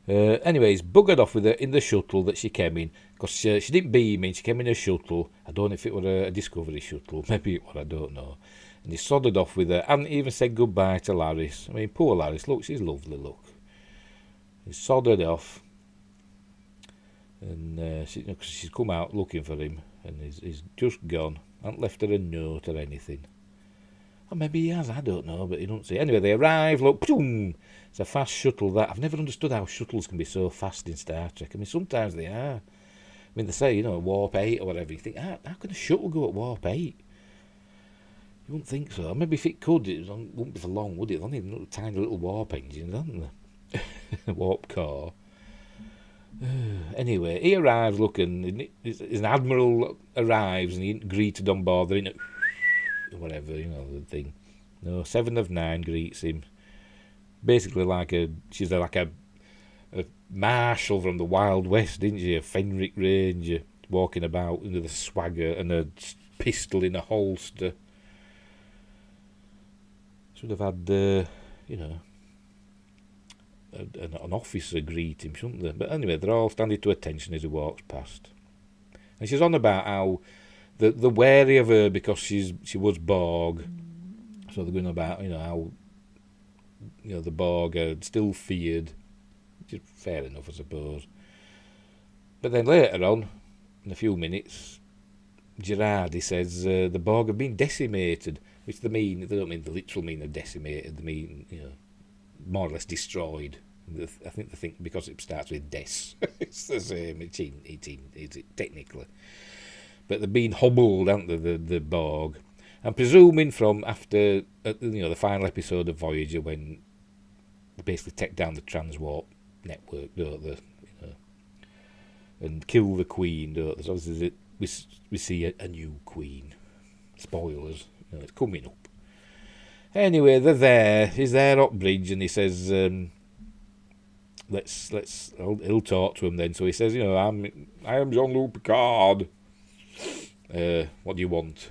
Anyways, buggered off with her in the shuttle that she came in. Because she didn't beam in, she came in a shuttle. I don't know if it were a Discovery shuttle. Maybe it were, I don't know. And he sodded off with her. Hadn't even said goodbye to Laris. I mean, poor Laris. Look, she's lovely, look. He sodded off. And she's come out looking for him. And he's just gone. Hasn't left her a note or anything. Or maybe he has, I don't know, but he don't see. Anyway, they arrive, look, boom! It's a fast shuttle, that. I've never understood how shuttles can be so fast in Star Trek. I mean, sometimes they are. I mean, they say, warp 8 or whatever. You think, how can a shuttle go at warp 8? You wouldn't think so. Maybe if it could, it wouldn't be for long, would it? It's only a tiny little warp engine, haven't they? Warp core. Anyway, he arrives, look, and an admiral arrives, and he greeted on board. They're in whatever, the thing. No, 7 of 9 greets him. Basically she's like a marshal from the Wild West, isn't she? A Fenric Ranger walking about with a swagger and a pistol in a holster. Should have had, an officer greet him, shouldn't they? But anyway, they're all standing to attention as he walks past. And she's on about how they're wary of her because she was Borg. So they're going about, how the Borg are still feared. Which is fair enough, I suppose. But then later on, in a few minutes, Girardi says the Borg have been decimated, which they don't mean the literal meaning of decimated, they mean, more or less destroyed. I think they think because it starts with des. It's the same, it's technically. But they've been hobbled, haven't they, the Borg. I'm presuming from after, the final episode of Voyager when they basically take down the transwarp network, don't they? And kill the Queen, don't they? So obviously we see a new Queen. Spoilers, it's coming up. Anyway, they're there. He's there up bridge, and he says, he'll talk to him then. So he says, I am Jean-Luc Picard. What do you want?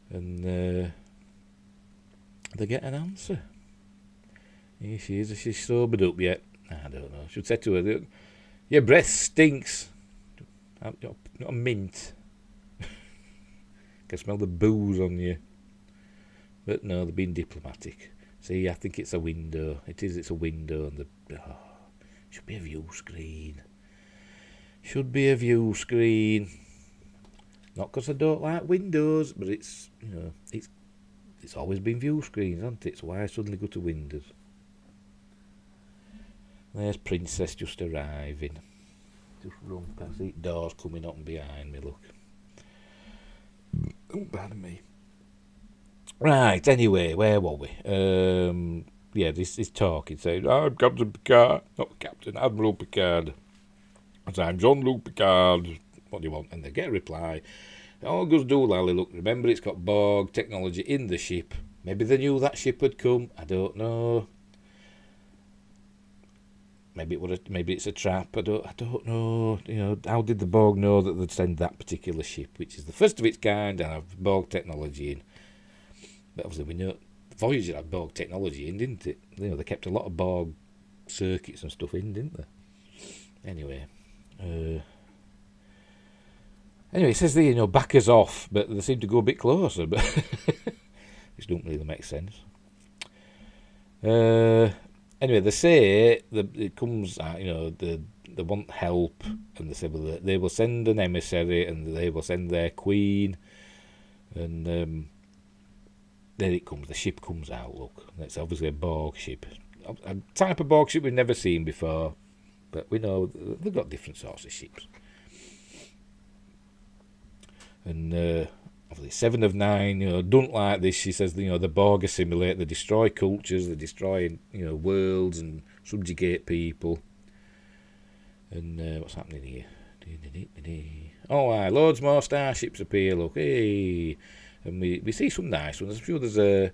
And they get an answer. Here she is. Is she sobered up yet? I don't know. I should say to her, your breath stinks. Not a mint. I can smell the booze on you. But no, they're being diplomatic. See, I think it's a window. It's a window. And should be a view screen. Should be a view screen. Not because I don't like windows, but it's always been view screens, hasn't it? So why I suddenly go to windows? There's Princess just arriving. Just run past it. Doors coming up and behind me, look. Oh, pardon me. Right, anyway, where were we? This is talking, saying, I'm Captain Picard. Not Captain, Admiral Picard. I'm Jean-Luc Picard. What do you want? And they get a reply. All goes doolally, look, remember it's got Borg technology in the ship. Maybe they knew that ship had come. I don't know. Maybe it's a trap. I don't know. How did the Borg know that they'd send that particular ship, which is the first of its kind and have Borg technology in? But obviously we know Voyager had Borg technology in, didn't it? They kept a lot of Borg circuits and stuff in, didn't they? Anyway, it says they back us off, but they seem to go a bit closer, but which don't really make sense. Anyway, they say that it comes out, they want help, and they say they will send an emissary, and they will send their queen, and there it comes. The ship comes out. Look, it's obviously a Borg ship, a type of Borg ship we've never seen before, but we know they've got different sorts of ships. And obviously 7 of 9, don't like this. She says, the Borg assimilate, they destroy cultures, they destroy, worlds and subjugate people. And what's happening here? Oh, loads more starships appear. Look, hey, and we see some nice ones. I'm sure there's a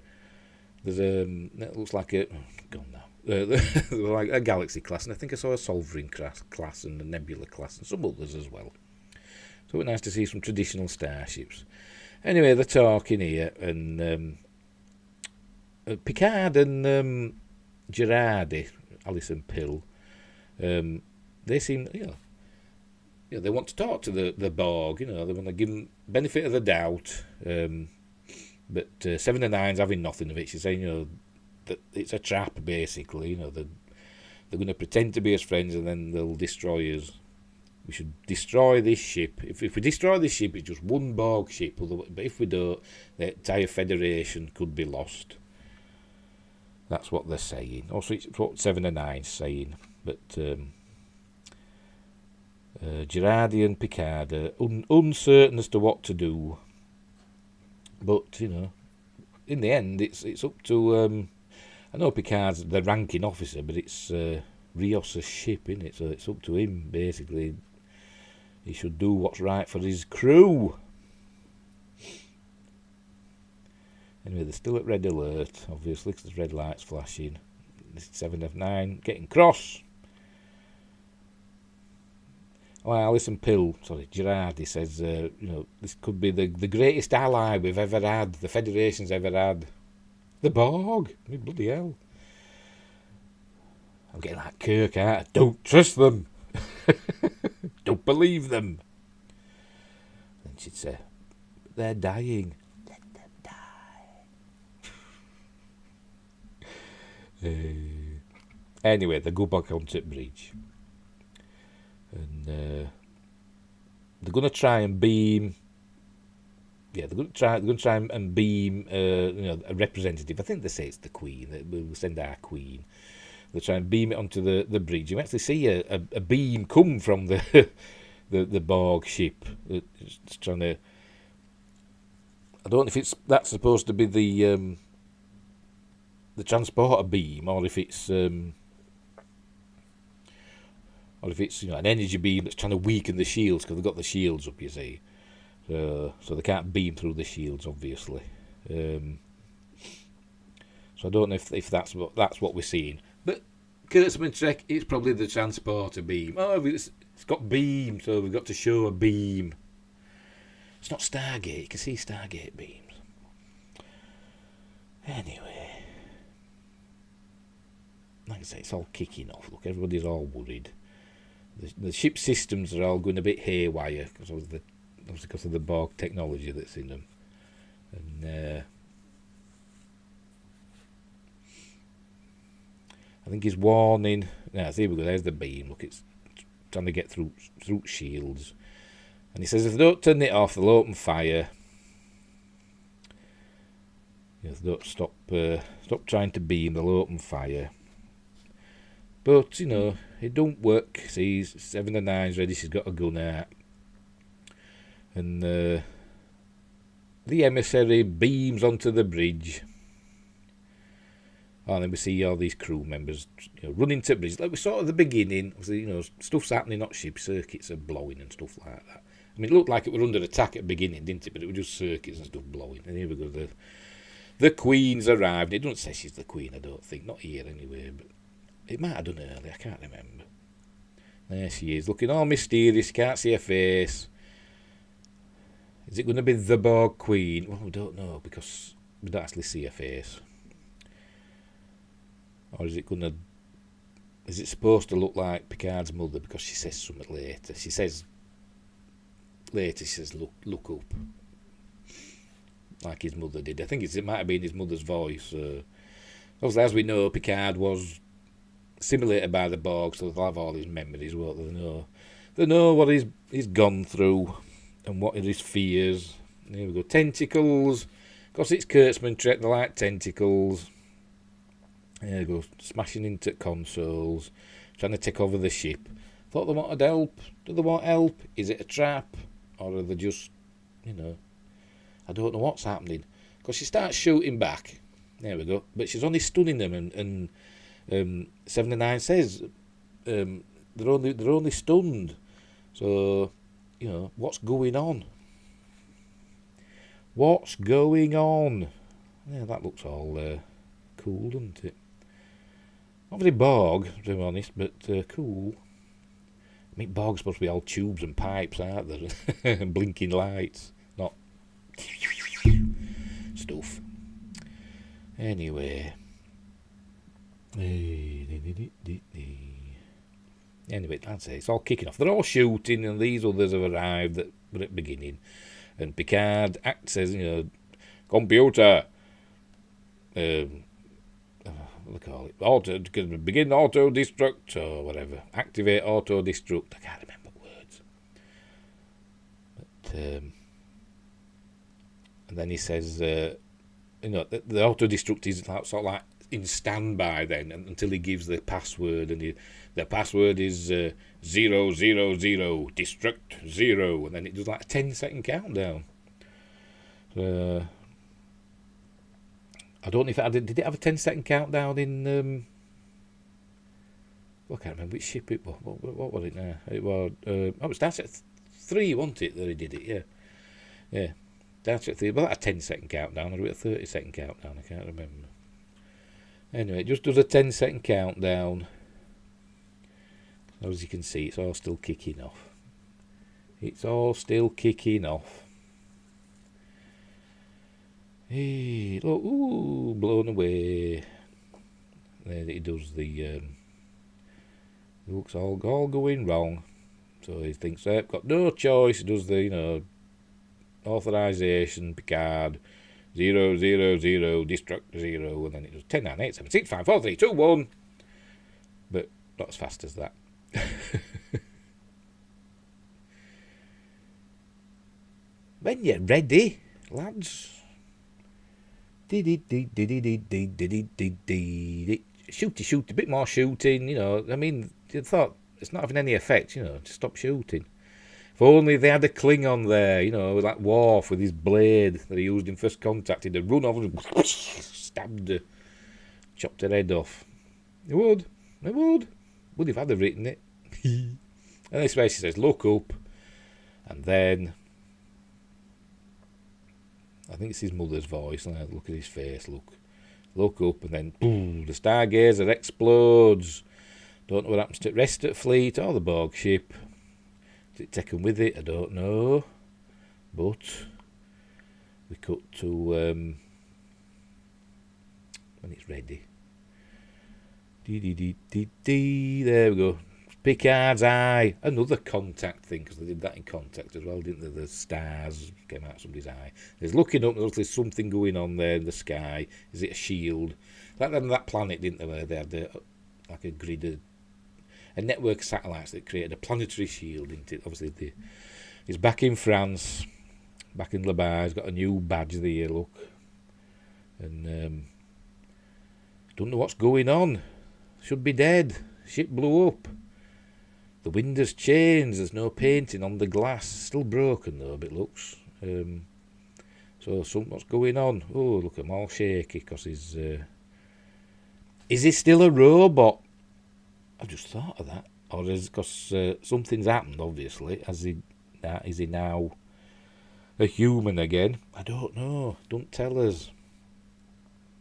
it looks like a gone now. like a Galaxy class, and I think I saw a Sovereign class and a Nebula class and some others as well. So it was nice to see some traditional starships. Anyway, they're talking here, and Picard and Girardi, Alison Pill, they seem, they want to talk to the Borg. They want to give them benefit of the doubt. But Seven of Nine's having nothing of it. She's saying, that it's a trap, basically. They're going to pretend to be as friends, and then they'll destroy us. We should destroy this ship. If we destroy this ship, it's just one Borg ship. But if we don't, the entire Federation could be lost. That's what they're saying. Also, it's what 7 and 9's saying. But Girardi and Picard are uncertain as to what to do. But, in the end, it's up to... I know Picard's the ranking officer, but it's Rios' ship, isn't it? So it's up to him, basically. He should do what's right for his crew. Anyway, they're still at red alert, obviously, because there's red lights flashing. This is 7 of 9, getting cross. Oh, Alison Pill, Girardi says, this could be the greatest ally we've ever had, the Federation's ever had. The Borg? I mean, bloody hell. I'm getting like Kirk out. Don't trust them. Don't believe them. Then she'd say, they're dying. Let them die. Anyway, they go back onto the bridge. And they're going to try and beam... Yeah, they're going to try and beam a representative. I think they say it's the Queen. We'll send our Queen. They'll try and beam it onto the bridge. You actually see a beam come from the Borg ship. It's trying to... I don't know if that's supposed to be the transporter beam, or if it's an energy beam that's trying to weaken the shields, because they've got the shields up, you see. So they can't beam through the shields, obviously. So I don't know if that's what we're seeing. But Kurtzman Trek, it's probably the transporter beam. Oh, it's got beam, so we've got to show a beam. It's not Stargate. You can see Stargate beams. Anyway, like I say, it's all kicking off. Look, everybody's all worried. The ship systems are all going a bit haywire obviously because of the Borg technology that's in them. And I think he's warning. Now, here we go. There's the beam. Look, it's trying to get through shields. And he says if they don't turn it off, they'll open fire. If they don't stop trying to beam, they'll open fire. But, it don't work. See, 7 and 9's ready. She's got a gun out. And the emissary beams onto the bridge. Oh, and then we see all these crew members running to the bridge. Like we saw at the beginning, stuff's happening, not ship, circuits are blowing and stuff like that. I mean, it looked like it were under attack at the beginning, didn't it? But it was just circuits and stuff blowing. And here we go, the Queen's arrived. It doesn't say she's the Queen, I don't think. Not here anyway, but it might have done earlier, I can't remember. There she is, looking all mysterious, can't see her face. Is it going to be the Borg Queen? Well, we don't know, because we don't actually see her face. Or is it supposed to look like Picard's mother, because she says something later. She says, look up. Like his mother did. I think it might have been his mother's voice. Obviously, as we know, Picard was simulated by the Borg, so they'll have all his memories, won't they? They know what he's gone through and what are his fears. Here we go. Tentacles. Of course, it's Kurtzman Trek. They like tentacles. There we go. Smashing into consoles. Trying to take over the ship. Thought they wanted help. Do they want help? Is it a trap? Or are they just, I don't know what's happening. Because she starts shooting back. There we go. But she's only stunning them, and 7 and 9 says they're only stunned. So, what's going on? What's going on? Yeah, that looks all cool, doesn't it? Not very Borg, to be honest, but cool. I mean, Borg's supposed to be all tubes and pipes, aren't there? And blinking lights, not stuff. Anyway. Anyway, that's it. It's all kicking off. They're all shooting, and these others have arrived at the beginning. And Picard says, computer, what do they call it? Begin auto destruct or whatever. Activate auto destruct. I can't remember words. But and then he says, the auto destruct is sort of like in standby then until he gives the password, and the password is 000 destruct 0, and then it does like a 10-second countdown. I don't know if did it have a 10-second countdown in I can't remember which ship it was. What was it now? It was it starts at 3, wasn't it, that he did it? Yeah. Starts at 3. Well, that a 10-second countdown or a 30-second countdown, I can't remember. Anyway, it just does a 10-second countdown. As you can see, it's all still kicking off. Hey, look, ooh, blown away. Then he does the looks all going wrong. So he thinks, I've got no choice. He does the, authorization, Picard, 000, destruct 0, and then it does 10, 9, 8, 7, 6, 5, 4, 3, 2, 1. But not as fast as that. When you're ready, lads. Shoot, a bit more shooting, I mean, you thought it's not having any effect, just stop shooting. If only they had a Klingon there, with that Worf with his blade that he used in First Contact, he'd have run over and stabbed her, chopped her head off. They would if I'd have written it. And this way she says, look up, and then I think it's his mother's voice, and look at his face, look up, and then boom, the Stargazer explodes. Don't know what happens to the rest of the fleet or the Borg ship. Is it taken with it? I don't know. But we cut to when it's ready. There we go. Picard's eye. Another contact thing, because they did that in Contact as well, didn't they? The stars came out of somebody's eye. There's looking up, there's something going on there in the sky. Is it a shield? Like that planet, didn't they, where they had like a grid of a network of satellites that created a planetary shield, didn't it? Obviously, he's back in France, back in Le Bar. He's got a new badge there, look. And don't know what's going on. Should be dead. Ship blew up. The windows changed. There's no painting on the glass. Still broken though, it looks. So what's going on? Oh, look, I'm all shaky because he's. Is he still a robot? I've just thought of that. Or is because something's happened? Obviously, is he now a human again? I don't know. Don't tell us.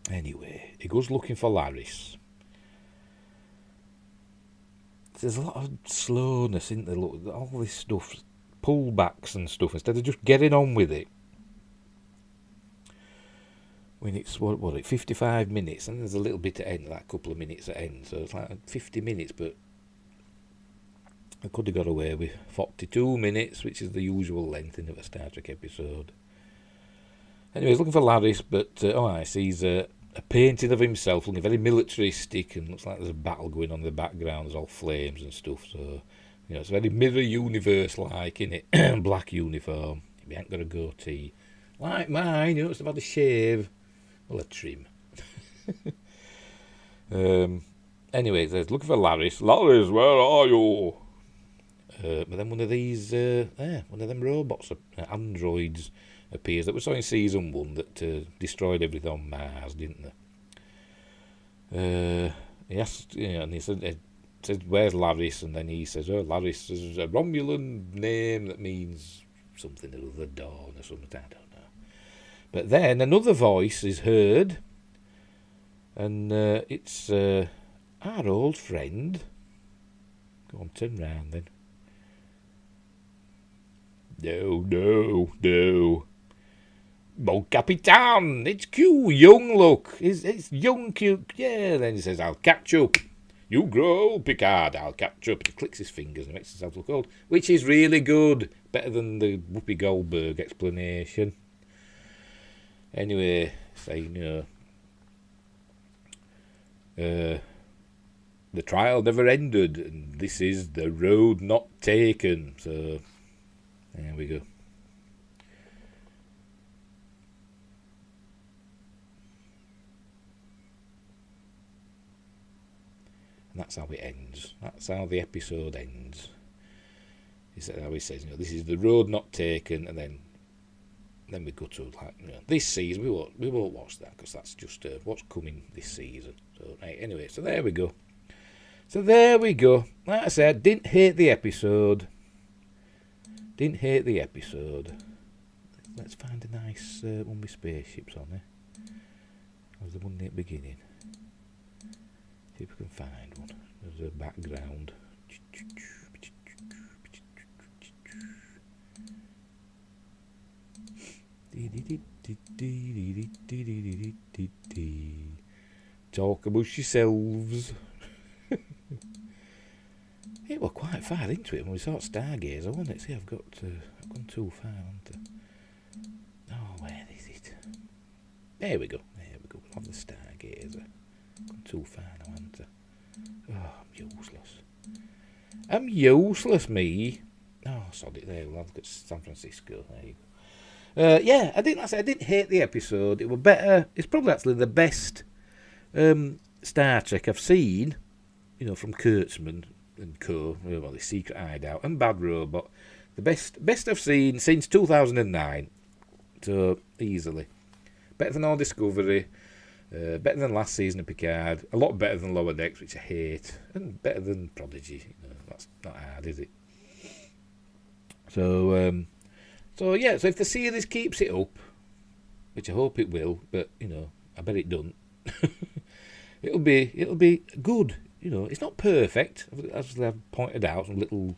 Anyway, he goes looking for Laris. There's a lot of slowness, isn't there? Look, all this stuff, pullbacks and stuff, instead of just getting on with it. When it's, 55 minutes, and there's a little bit at end, like a couple of minutes at end, so it's like 50 minutes, but I could have got away with 42 minutes, which is the usual length in a Star Trek episode. Anyway, he's looking for Laris, but I see he's a painting of himself, looking very militaristic, and looks like there's a battle going on in the background. There's all flames and stuff, so it's very Mirror Universe-like, innit? Black uniform. He ain't got a goatee like mine. It's about a shave, well, a trim. Anyway, there's looking for Laris. Laris, where are you? But then one of them robots, androids, appears that we saw in season 1 that destroyed everything on Mars, didn't they? He asked, and he said, "Where's Laris?" And then he says, "Oh, Laris is a Romulan name that means something or other, dawn or something. I don't know." But then another voice is heard, and it's Our old friend. Go on, turn round then. No. Mon Capitan, it's Q, young look. It's young Q. Yeah, then he says, I'll catch up. You grow old, Picard, I'll catch up. He clicks his fingers and makes himself look old, which is really good. Better than the Whoopi Goldberg explanation. Anyway, saying, the trial never ended, and this is the road not taken. So, there we go. And that's how it ends. That's how the episode ends. Is that how he says, this is the road not taken, and then we go to this season. We won't watch that because that's just what's coming this season. So anyway, so there we go. Like I said, didn't hate the episode. Let's find a nice one with spaceships on there. That was the one at the beginning. See if we can find one. There's a background. Talk about yourselves. It was quite far into it when we saw Stargazer, wasn't it? See, I've gone too far, haven't I? Oh, where is it? There we go. We'll have the Stargazer. Gone too far now, haven't I? Oh, I'm useless, me. Oh, sod it there. We'll have got San Francisco. There you go. Yeah, I didn't hate the episode. It was better. It's probably actually the best Star Trek I've seen, from Kurtzman and Co. Well, the Secret Hideout and Bad Robot. The best I've seen since 2009. So, easily. Better than All Discovery. Better than last season of Picard. A lot better than Lower Decks, which I hate. And better than Prodigy. That's not hard, is it? So if the series keeps it up, which I hope it will, but, I bet it don't. it'll be good. It's not perfect, as I've pointed out, some little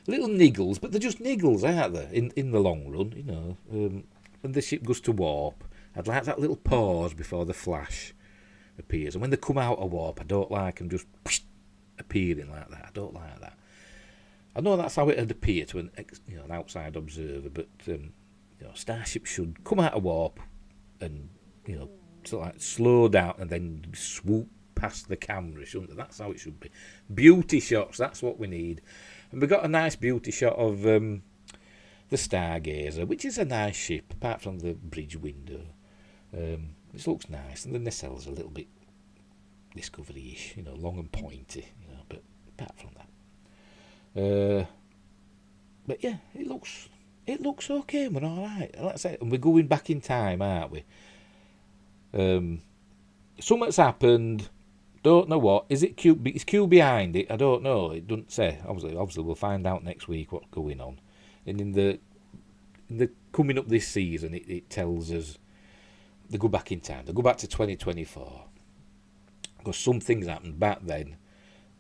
niggles, but they're just niggles, aren't they? In the long run, when the ship goes to warp, I'd like that little pause before the flash appears, and when they come out of warp, I don't like them just appearing like that. I don't like that. I know that's how it'd appear to an outside observer, but Starship should come out of warp and sort of like slow down and then swoop past the camera, shouldn't it? That's how it should be. Beauty shots, that's what we need. And we got a nice beauty shot of the Stargazer, which is a nice ship, apart from the bridge window. This looks nice, and the nacelles are a little bit Discovery-ish, long and pointy, but apart from that. But yeah, it looks okay, we're alright. Like I say, and we're going back in time, aren't we? Something's happened. Don't know what. Is Q behind it? I don't know. It doesn't say. Obviously, we'll find out next week what's going on. And in the coming up this season, it tells us they go back in time. They go back to 2024 because something's happened back then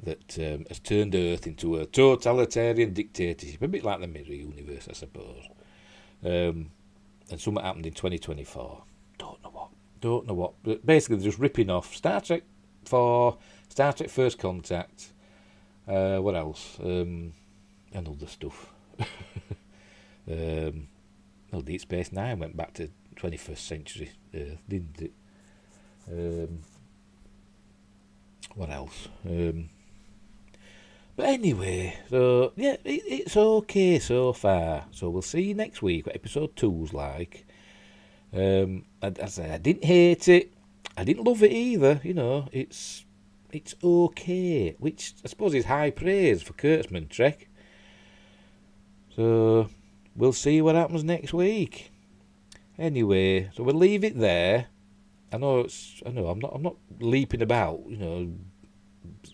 that has turned Earth into a totalitarian dictatorship, a bit like the Mirror Universe, I suppose. And something happened in 2024. Don't know what. But basically, they're just ripping off Star Trek 4, Star Trek First Contact. What else? And other stuff. Deep Space Nine went back to 21st century Earth, didn't it? What else? But anyway, so yeah, it's okay so far. So we'll see you next week what episode 2's like. I didn't hate it. I didn't love it either. It's okay, which I suppose is high praise for Kurtzman Trek. So we'll see what happens next week. Anyway, so we'll leave it there. I know I'm not leaping about,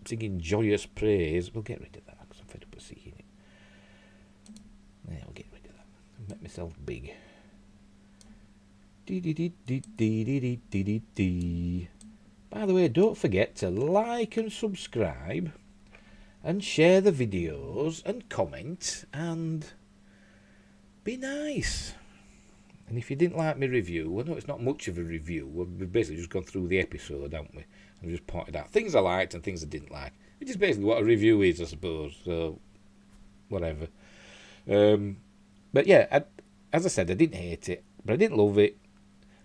singing joyous praise. We'll get rid of that because I'm fed up with singing it. Yeah, I'll get rid of that. I'll make myself big. By the way, don't forget to like and subscribe and share the videos and comment and be nice. And if you didn't like my review, I know it's not much of a review. We've basically just gone through the episode, haven't we? And just pointed out things I liked and things I didn't like. Which is basically what a review is, I suppose. So, whatever. But yeah, as I said, I didn't hate it, but I didn't love it.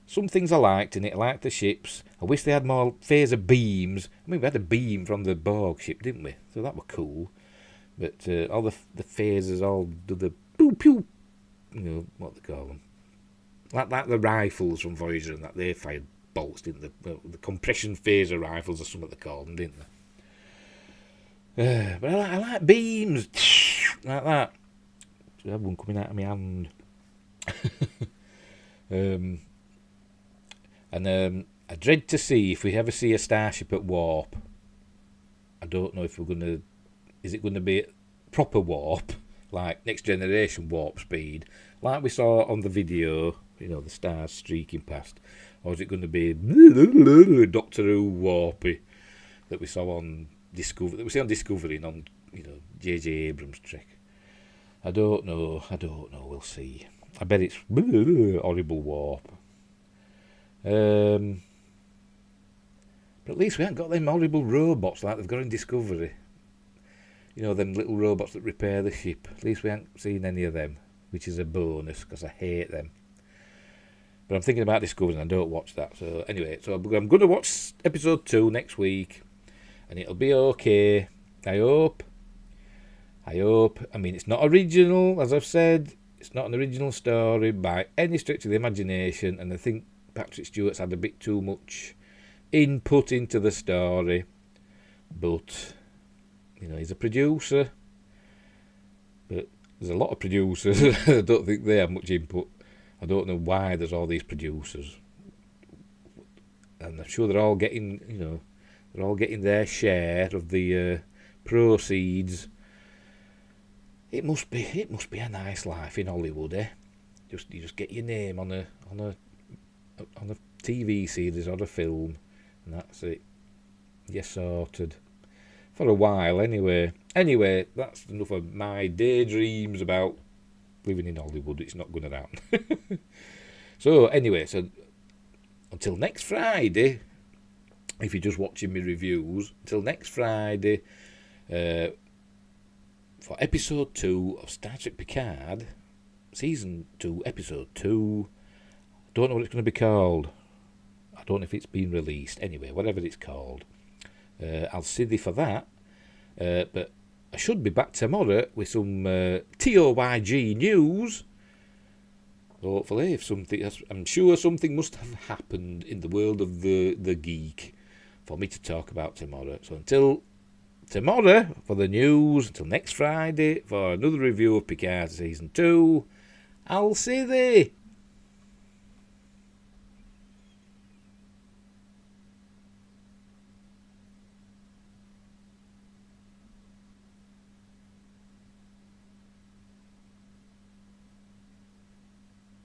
Some things I liked in it. I liked the ships. I wish they had more phaser beams. I mean, we had a beam from the Borg ship, didn't we? So that were cool. But all the phasers all do the pew pew. You know what they call them. Like the rifles from Voyager and that, they fired bolts, didn't they? The compression phaser rifles or something they called them, didn't they? But I like beams. Like that. I have one coming out of my hand. And I dread to see if we ever see a starship at warp. I don't know if we're going to... Is it going to be proper warp? Like Next Generation warp speed? Like we saw on the video, you know, the stars streaking past. Or is it going to be Doctor Who warpy that we saw on Discovery? That we see on Discovery and on, you know, J.J. Abrams' Trek. I don't know. We'll see. I bet it's horrible warp. But at least we haven't got them horrible robots like they've got in Discovery. You know, them little robots that repair the ship. At least we haven't seen any of them, which is a bonus because I hate them. But I'm thinking about Discovery and I don't watch that. So anyway, so I'm going to watch episode 2 next week, and it'll be okay. I hope. I mean, it's not original, as I've said. It's not an original story by any stretch of the imagination, and I think Patrick Stewart's had a bit too much input into the story. But, you know, he's a producer. But there's a lot of producers. I don't think they have much input. I don't know why there's all these producers. And I'm sure they're all getting, you know, they're all getting their share of the proceeds. It must be a nice life in Hollywood, eh? You just get your name on a TV series or a film, and that's it. You're sorted. For a while, anyway. Anyway, that's enough of my daydreams about living in Hollywood. It's not going to happen. So, anyway, so until next Friday, if you're just watching my reviews, until next Friday, for episode 2 of Star Trek Picard, season 2, episode 2. Don't know what it's going to be called. I don't know if it's been released. Anyway, whatever it's called. I'll see thee for that. But I should be back tomorrow with some TOYG news. Hopefully, if something, I'm sure something must have happened in the world of the geek for me to talk about tomorrow. So until tomorrow for the news, until next Friday for another review of Picard season 2, I'll see thee.